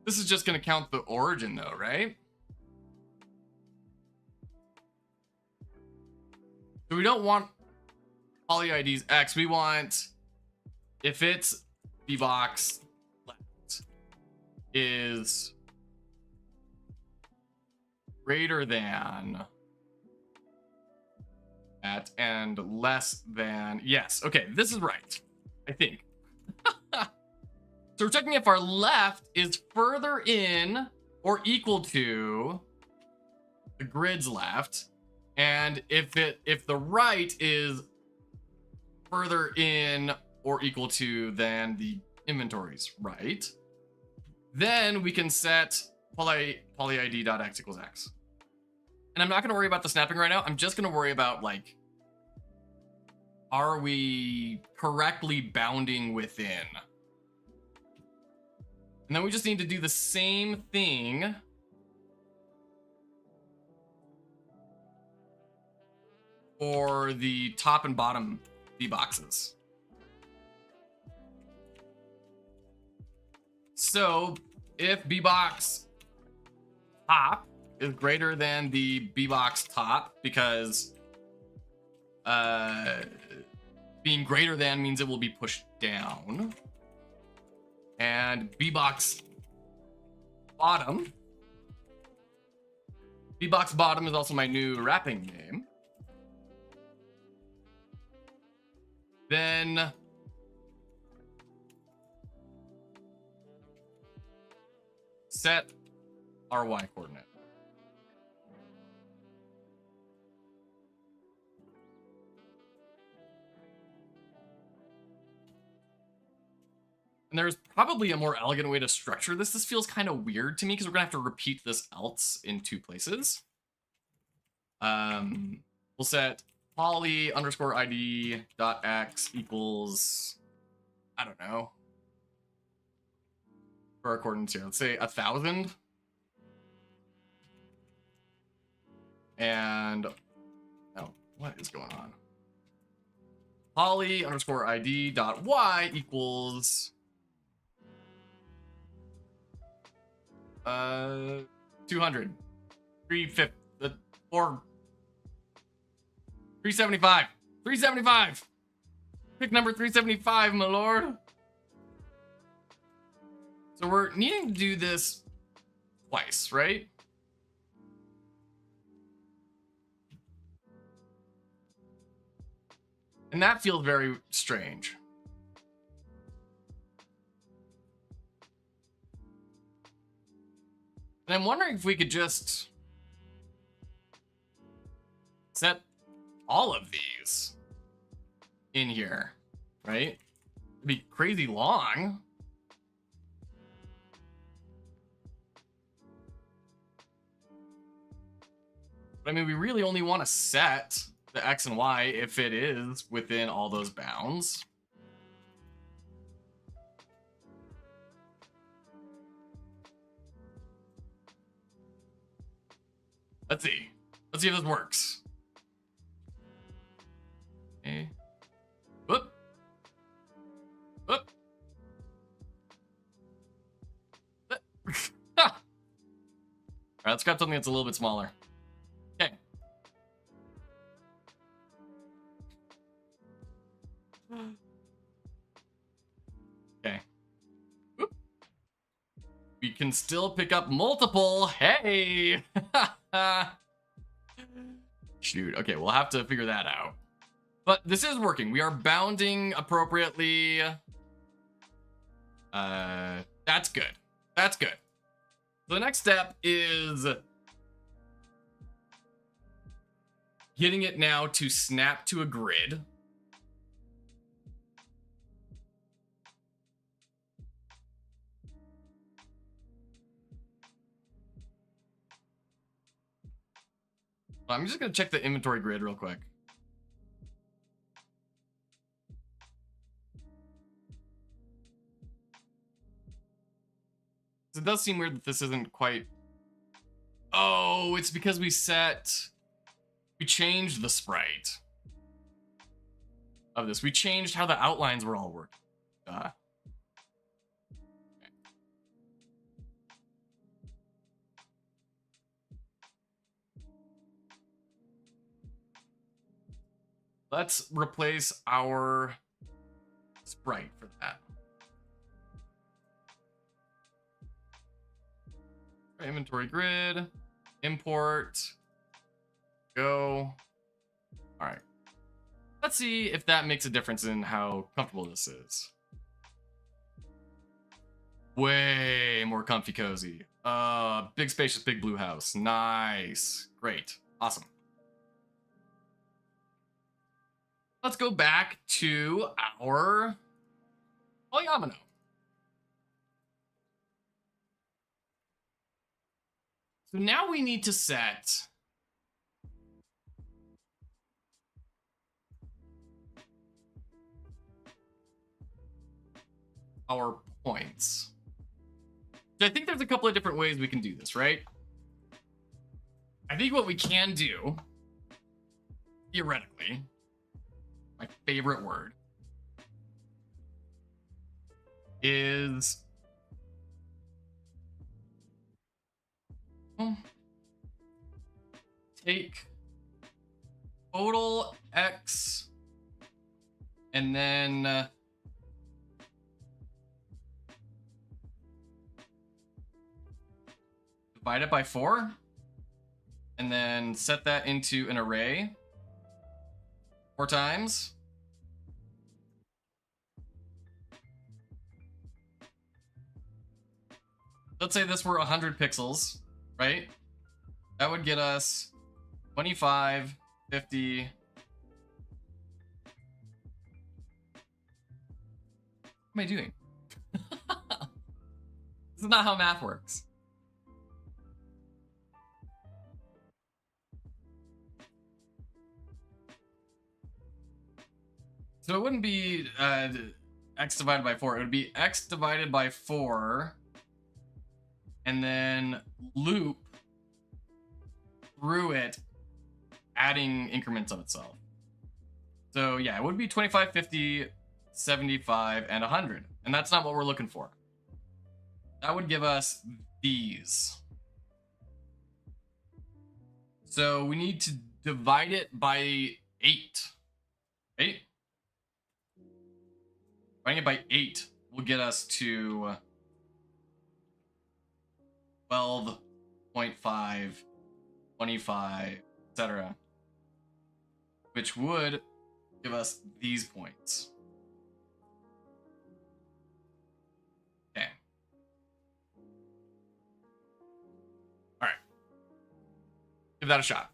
This is just going to count the origin though, right? So we don't want poly ID's X. We want if its bbox left is greater than that and less than, yes. Okay, this is right, I think. So we're checking if our left is further in or equal to the grid's left, and if the right is further in or equal to than the inventory's right, then we can set poly id.x equals x. And I'm not going to worry about the snapping right now. I'm just going to worry about, like, are we correctly bounding within? And then we just need to do the same thing for the top and bottom bboxes. So if bbox top is greater than the bbox top, because being greater than means it will be pushed down. And bbox bottom. Bbox bottom is also my new wrapping name. Then set our y coordinate. And there's probably a more elegant way to structure this. This feels kind of weird to me because we're gonna have to repeat this else in two places. We'll set poly underscore ID dot x equals, I don't know, for our coordinates here, let's say 1,000. And, oh, what is going on? Poly underscore ID dot y equals 200, 350, 375, 375. Pick number 375, my lord. So we're needing to do this twice, right? And that feels very strange. And I'm wondering if we could just set all of these in here, right? It'd be crazy long. But I mean, we really only want to set the X and Y if it is within all those bounds. Let's see. Let's see if this works. Okay. Whoop. Whoop. All right, let's grab something that's a little bit smaller. Okay. Okay. Whoop. We can still pick up multiple. Hey. Shoot. Okay, we'll have to figure that out. But this is working. We are bounding appropriately. That's good. That's good. So the next step is getting it now to snap to a grid. I'm just going to check the inventory grid real quick. It does seem weird that this isn't quite... Oh, it's because we changed the sprite of this. We changed how the outlines were all working. Okay. Let's replace our sprite for that. Inventory grid, import, go. All right. Let's see if that makes a difference in how comfortable this is. Way more comfy cozy. Big spacious, big blue house. Nice. Great. Awesome. Let's go back to our polyomino. So now we need to set our points. So I think there's a couple of different ways we can do this, right? I think what we can do, theoretically, my favorite word, is take total X and then divide it by 4 and then set that into an array 4 times. Let's say this were 100 pixels, right? That would get us 25, 50. What am I doing? This is not how math works. So it wouldn't be x divided by 4. It would be x divided by 4 and then loop through it, adding increments of itself. So yeah, it would be 25, 50, 75, and 100. And that's not what we're looking for. That would give us these. So we need to divide it by 8. 8? Dividing it by 8 will get us to 12.5, 25, etc. Which would give us these points. Okay. All right. Give that a shot.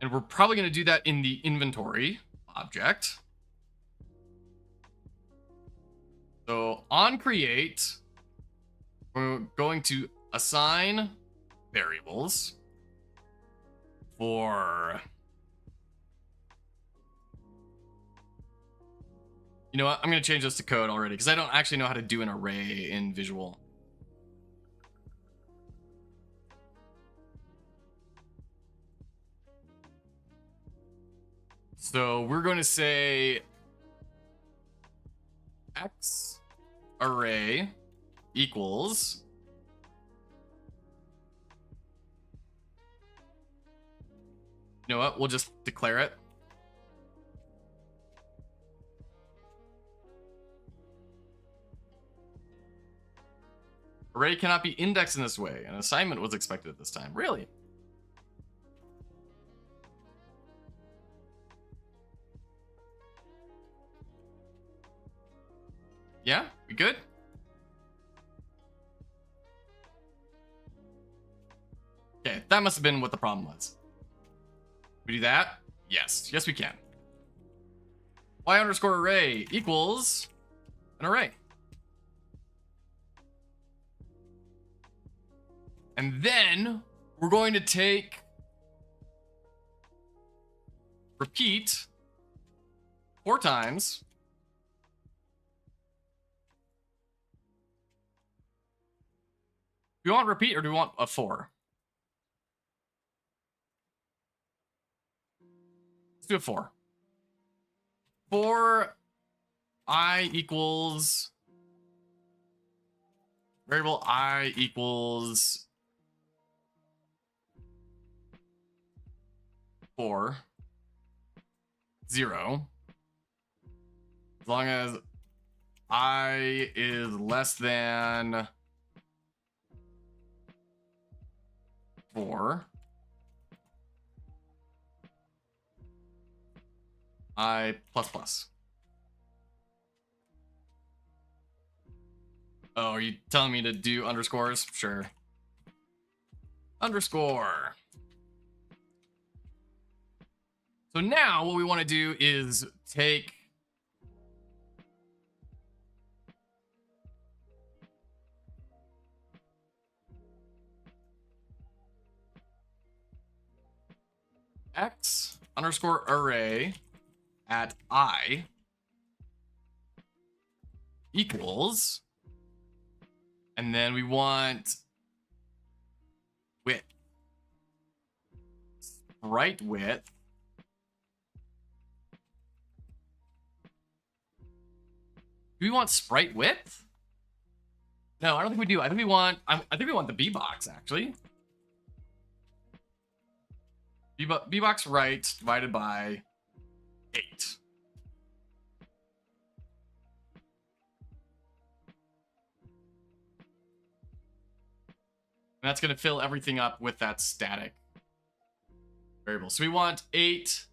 And we're probably going to do that in the inventory object. So on create, we're going to assign variables for, you know what? I'm going to change this to code already because I don't actually know how to do an array in Visual. So we're going to say X array equals you know what? We'll just declare it. Array cannot be indexed in this way. An assignment was expected at this time. Really? Yeah, we good? Okay, that must have been what the problem was. We do that? Yes. Yes, we can. Y underscore array equals an array. And then we're going to take repeat 4 times. Do we want repeat or do we want a 4? Let's do a 4. 4 I equals variable I equals 4 0 as long as I is less than 4 I plus plus. Oh, are you telling me to do underscores? Sure. Underscore. So now what we want to do is take X underscore array at I equals, and then we want width, sprite width. Do we want sprite width? No, I don't think we do. I think we want the B box actually. B box right divided by 8. And that's going to fill everything up with that static variable. So we want 8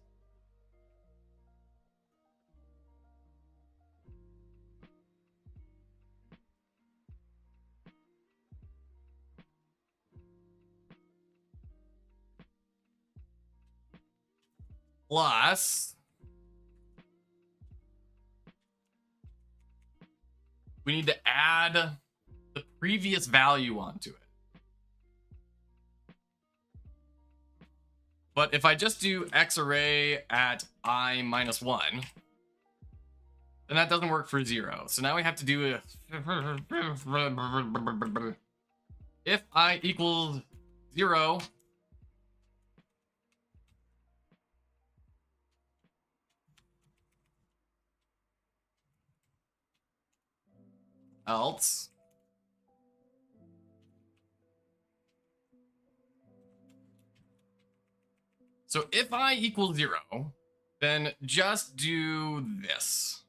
plus we need to add the previous value onto it. But if I just do X array at I minus 1, then that doesn't work for 0. So now we have to do a if I equals 0, else so if I equals 0, then just do this.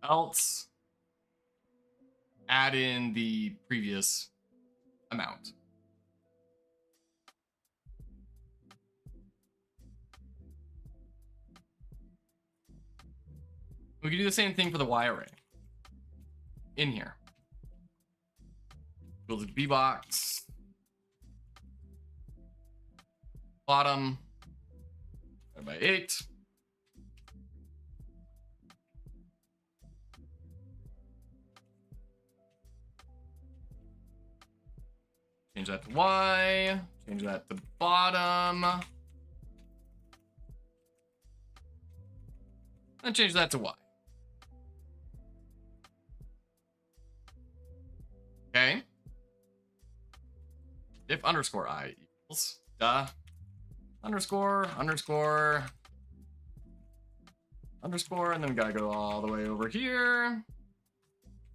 Else add in the previous amount. We can do the same thing for the Y array. In here. Equals B box. Bottom. By 8. Change that to Y. Change that to bottom. And change that to Y. Okay. If underscore I equals underscore, and then we gotta go all the way over here.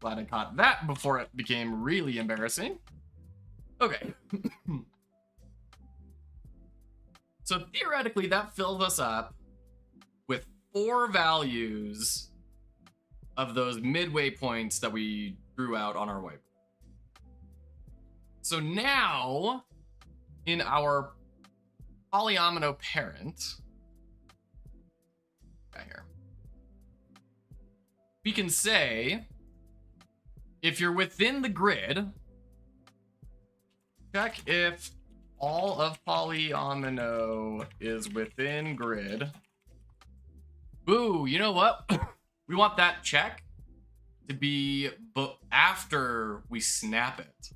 Glad I caught that before it became really embarrassing. Okay. So theoretically, that fills us up with 4 values of those midway points that we drew out on our whiteboard. So now, in our polyomino parent, right here, we can say, if you're within the grid, check if all of polyomino is within grid. Ooh, you know what? We want that check to be after we snap it.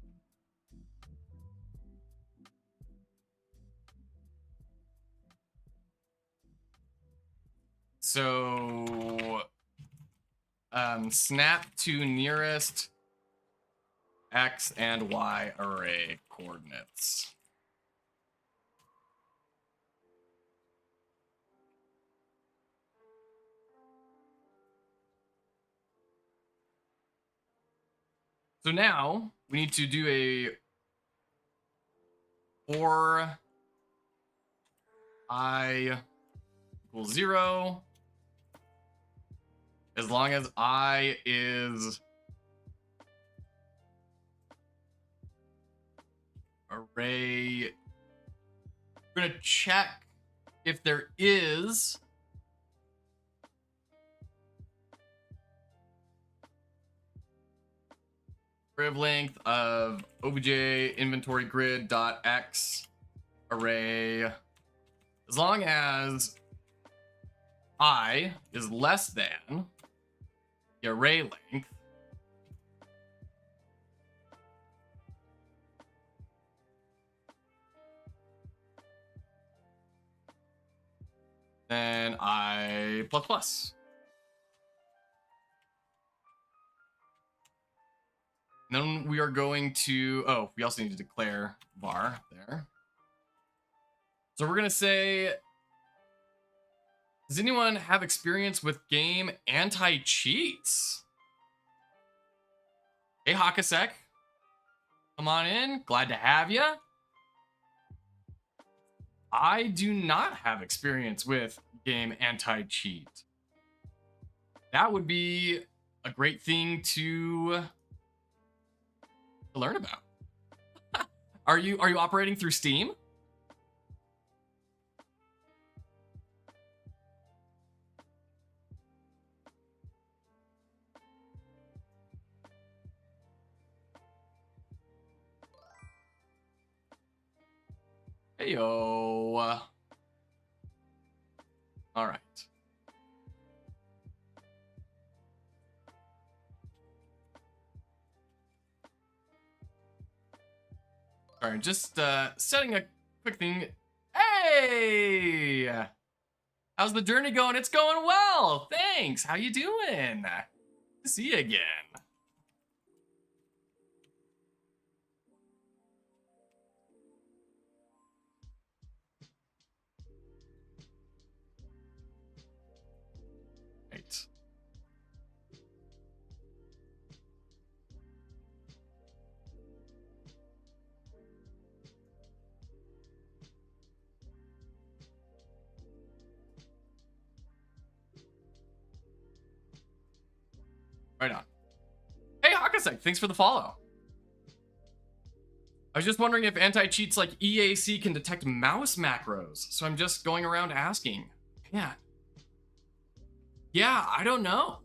So, snap to nearest X and Y array coordinates. So now we need to do a for I equals 0. As long as I is array, we're gonna check if there is priv length of obj inventory grid dot x array, as long as I is less than the array length, then I plus plus. And then we are going to, oh, we also need to declare var there. So we're gonna say, does anyone have experience with game anti-cheats? Hey, Hakasek, come on in, glad to have you. I do not have experience with game anti-cheat. That would be a great thing to learn about. Are you operating through Steam? Heyo. All right. All right, just setting a quick thing. Hey! How's the journey going? It's going well. Thanks. How you doing? Good to see you again. Right. Right on. Hey, Hakasek, thanks for the follow. I was just wondering if anti-cheats like EAC can detect mouse macros, so I'm just going around asking. Yeah. Yeah, I don't know.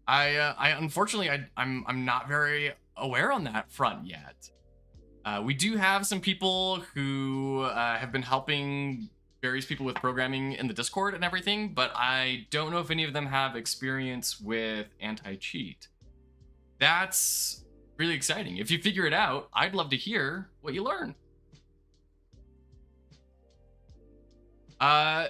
I unfortunately I'm not very aware on that front yet. We do have some people who have been helping various people with programming in the Discord and everything, but I don't know if any of them have experience with anti-cheat. That's really exciting. If you figure it out, I'd love to hear what you learn. Yeah,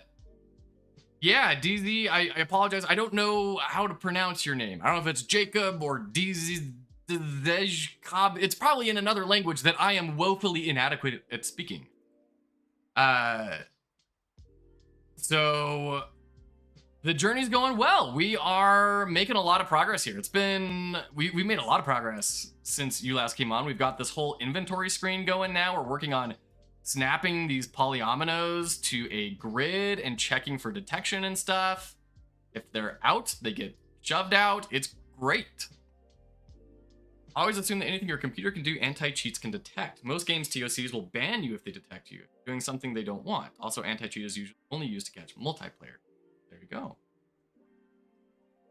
DZ, I apologize. I don't know how to pronounce your name. I don't know if it's Jacob or DZ. It's probably in another language that I am woefully inadequate at speaking. So the journey's going well. We are making a lot of progress here. It's been we made a lot of progress since you last came on. We've got this whole inventory screen going now. We're working on snapping these polyominoes to a grid and checking for detection and stuff. If they're out, they get shoved out. It's great. I always assume that anything your computer can do, anti-cheats can detect. Most games TOCs will ban you if they detect you doing something they don't want. Also, anti-cheat is usually only used to catch multiplayer. There you go.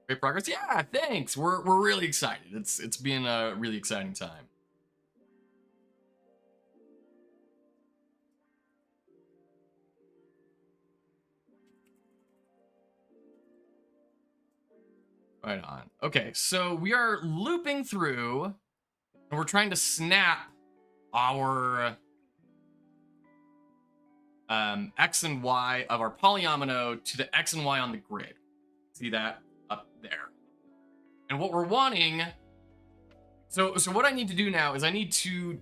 Great progress. Yeah, thanks. We're really excited. It's been a really exciting time. Right on. Okay, so we are looping through, and we're trying to snap our X and Y of our polyomino to the X and Y on the grid. See that up there. And what we're wanting, so what I need to do now is I need to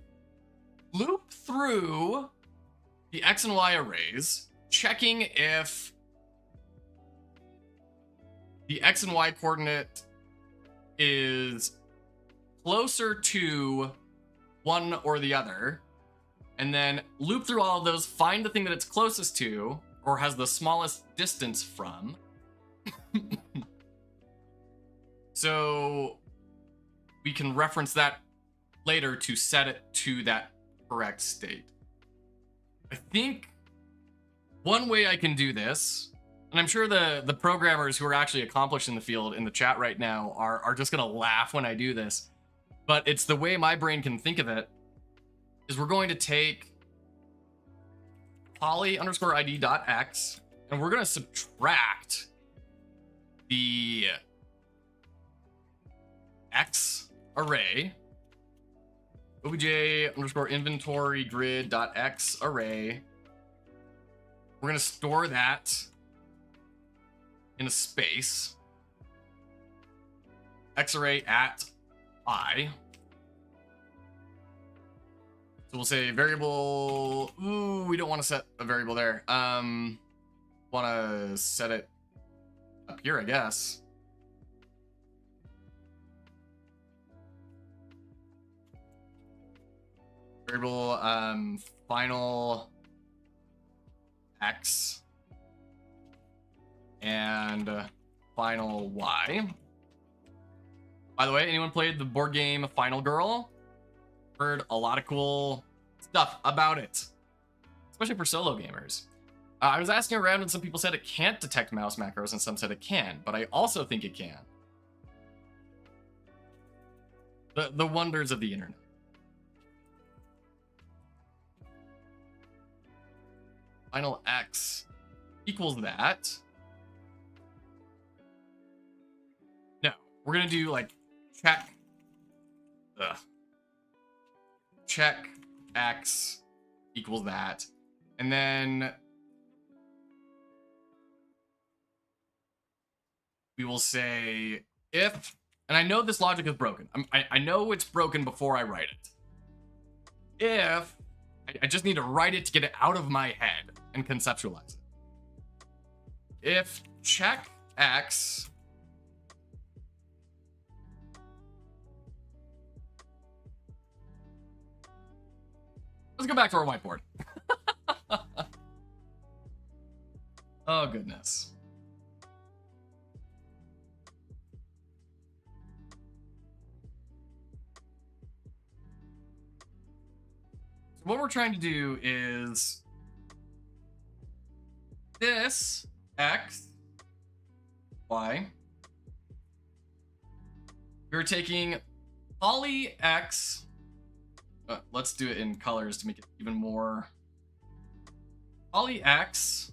loop through the X and Y arrays, checking if the X and Y coordinate is closer to one or the other, and then loop through all of those, find the thing that it's closest to, or has the smallest distance from. So we can reference that later to set it to that correct state. I think one way I can do this, and I'm sure the programmers who are actually accomplished in the field in the chat right now are just gonna laugh when I do this, but it's the way my brain can think of it, is we're going to take poly_id.x, and we're gonna subtract the X array, obj_inventory grid.x array. We're gonna store that in a space, X array at I. So we'll say variable. Ooh, we don't want to set a variable there. Want to set it up here, I guess. Variable final X and final Y. By the way, anyone played the board game Final Girl? Heard a lot of cool stuff about it, especially for solo gamers. I was asking around and some people said it can't detect mouse macros and some said it can, but I also think it can. The wonders of the internet. Final X equals that. No, we're gonna do like check. Check X equals that. And then we will say if, and I know this logic is broken. I know it's broken before I write it. If, I just need to write it to get it out of my head and conceptualize it. If check X let's go back to our whiteboard. Oh, goodness. So what we're trying to do is this X, Y. We're taking poly X. Let's do it in colors to make it even more. Poly X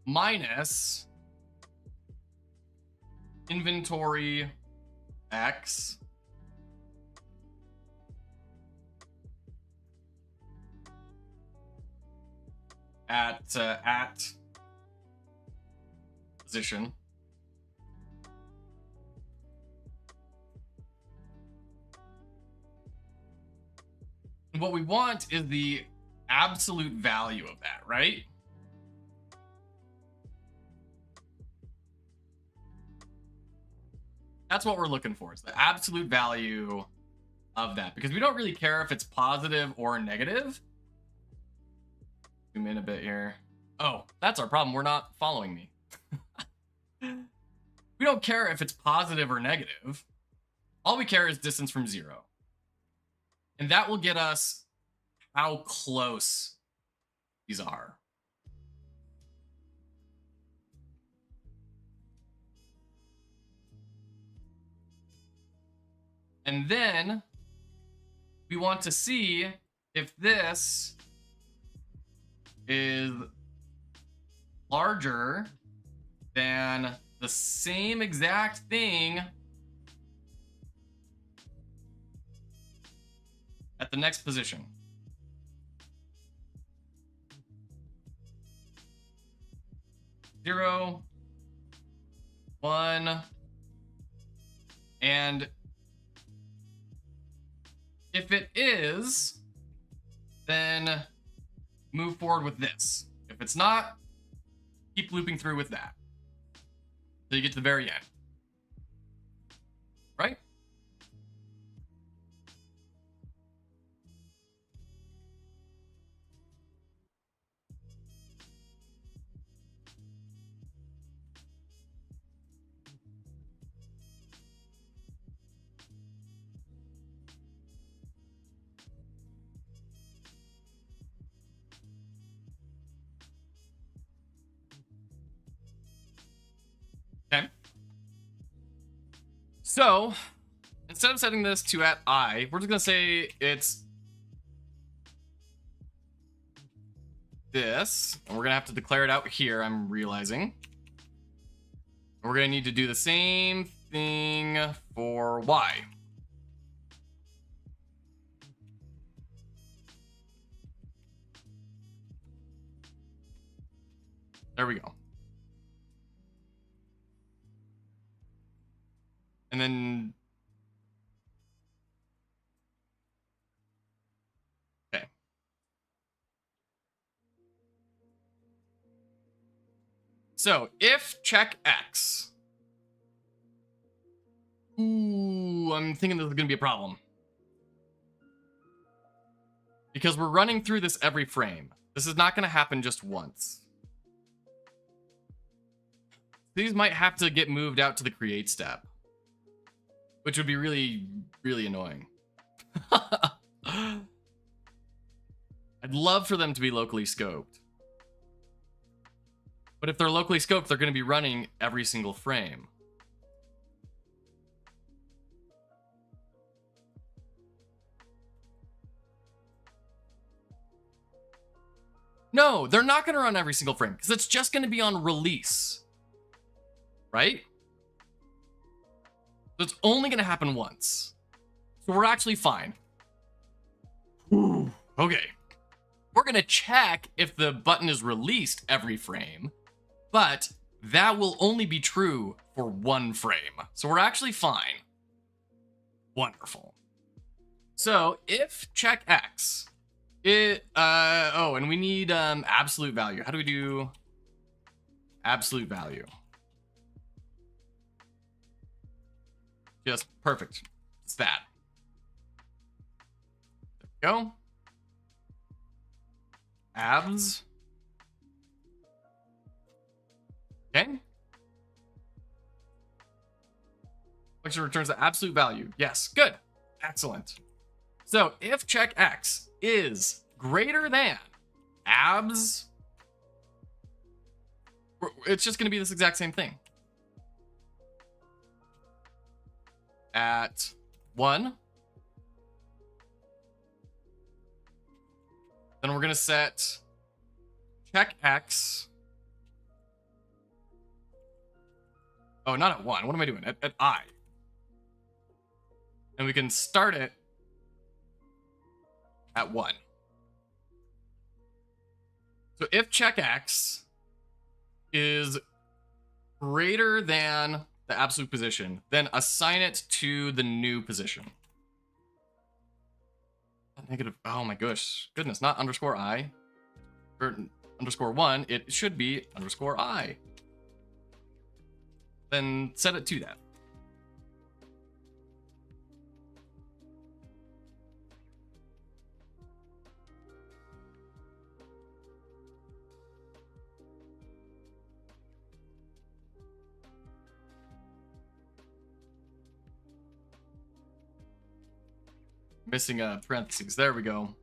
minus inventory X at position. And what we want is the absolute value of that, right? That's what we're looking for, is the absolute value of that, because we don't really care if it's positive or negative. Zoom in a bit here. Oh, that's our problem. We're not following me. We don't care if it's positive or negative. All we care is distance from 0. And that will get us how close these are. And then we want to see if this is larger than the same exact thing at the next position. Zero, 1, and if it is, then move forward with this. If it's not, keep looping through with that till you get to the very end. Right? Okay. So instead of setting this to at I, we're just gonna say it's this, and we're gonna have to declare it out here, I'm realizing. We're gonna need to do the same thing for Y. There we go. And then, okay. So if check X, ooh, I'm thinking this is gonna be a problem. Because we're running through this every frame. This is not gonna happen just once. These might have to get moved out to the create step, which would be really, really annoying. I'd love for them to be locally scoped. But if they're locally scoped, they're going to be running every single frame. No, they're not going to run every single frame because it's just going to be on release. Right? So it's only going to happen once. So we're actually fine. Okay. We're going to check if the button is released every frame, but that will only be true for 1 frame. So we're actually fine. Wonderful. So if check X, and we need absolute value. How do we do absolute value? Just perfect. It's that. There we go. Abs. Okay. Function returns the absolute value. Yes, good. Excellent. So if check X is greater than abs, it's just going to be this exact same thing. At 1, then we're going to set check X. Oh, not at 1. What am I doing? At I. And we can start it at 1. So if check X is greater than the absolute position, then assign it to the new position. Negative, oh my goodness, not underscore I, or underscore 1, it should be underscore I. Then set it to that. Missing a parentheses. There we go.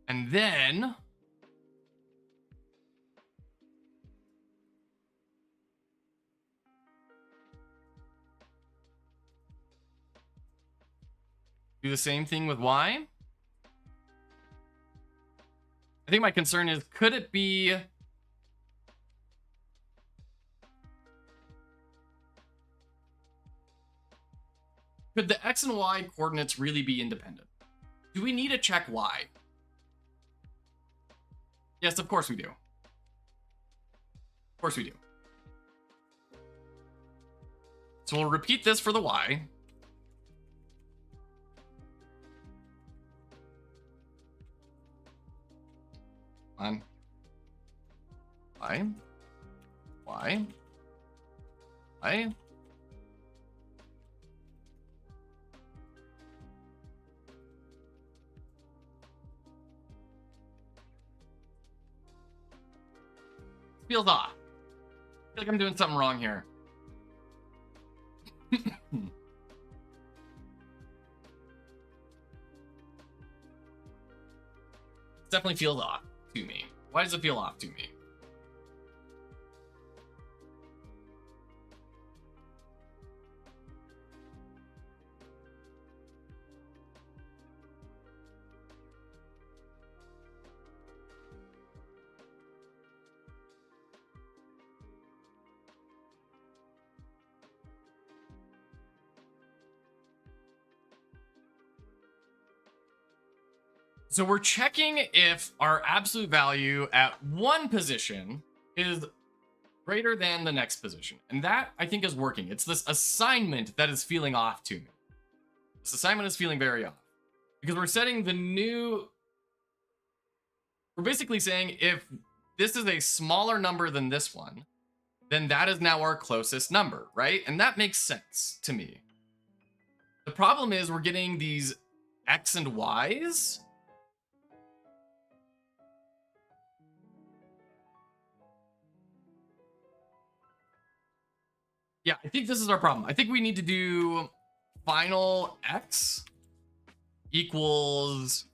And then do the same thing with Y. I think my concern is, could it be could the X and Y coordinates really be independent? Do we need to check Y? Yes, of course we do. Of course we do. So we'll repeat this for the Y. On Y. Y. Y. Feels off. I feel like I'm doing something wrong here. Definitely feels off to me. Why does it feel off to me? So we're checking if our absolute value at one position is greater than the next position. And that, I think, is working. It's this assignment that is feeling off to me. This assignment is feeling very off. Because we're setting the new... We're basically saying if this is a smaller number than this one, then that is now our closest number, right? And that makes sense to me. The problem is we're getting these X and Y's. Yeah, I think this is our problem. I think we need to do final X equals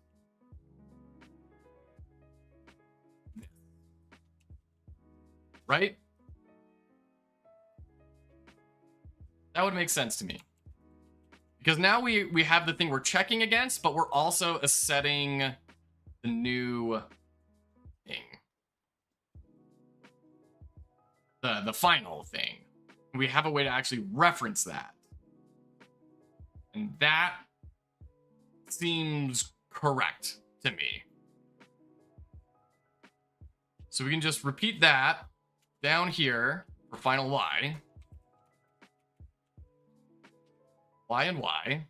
right? That would make sense to me. Because now we have the thing we're checking against, but we're also setting the new thing. The final thing. We have a way to actually reference that. And that seems correct to me. So we can just repeat that down here for final Y. Y and Y.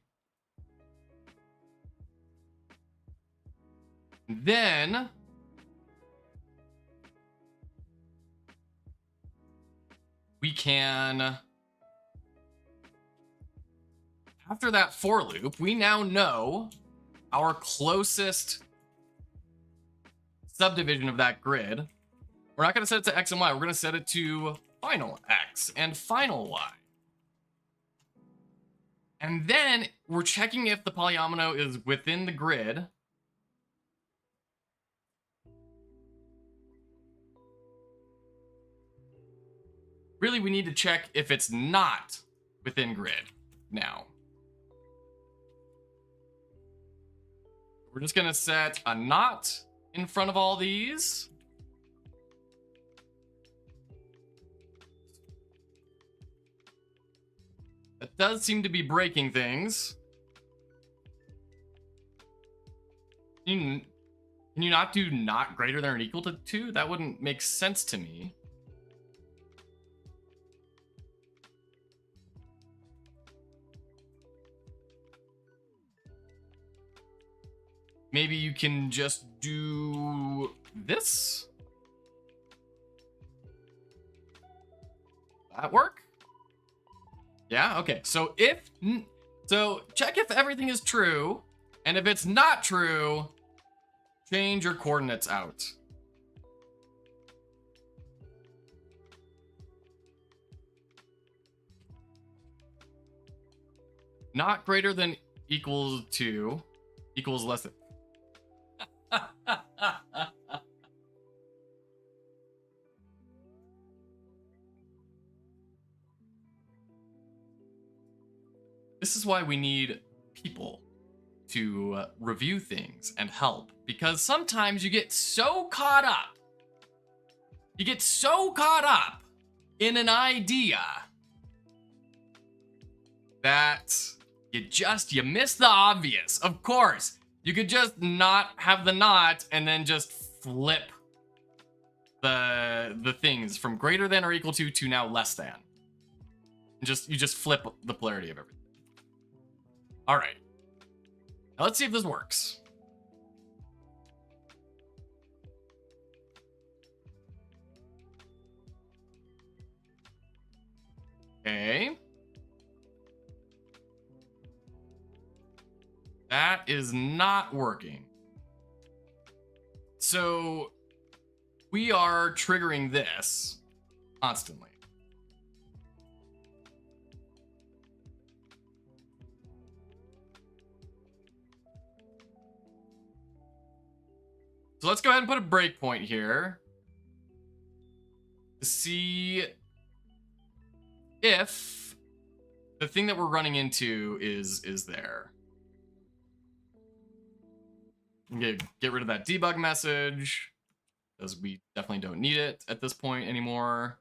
And then we can, after that for loop, we now know our closest subdivision of that grid. We're not going to set it to X and Y. We're going to set it to final X and final Y. And then we're checking if the polyomino is within the grid. Really, we need to check if it's not within grid now. We're just going to set a not in front of all these. That does seem to be breaking things. Can you not do not greater than or equal to 2? That wouldn't make sense to me. Maybe you can just do this? That work? Yeah, okay. So check if everything is true, and if it's not true, change your coordinates out. Not greater than equals to equals less than. This is why we need people to review things and help, because sometimes you get so caught up. You get so caught up in an idea that you miss the obvious. Of course, you could just not have the not and then just flip the things from greater than or equal to now less than. You just flip the polarity of everything. All right. Now let's see if this works. Okay. That is not working. So we are triggering this constantly. So let's go ahead and put a breakpoint here to see if the thing that we're running into is there. Get rid of that debug message, because we definitely don't need it at this point anymore.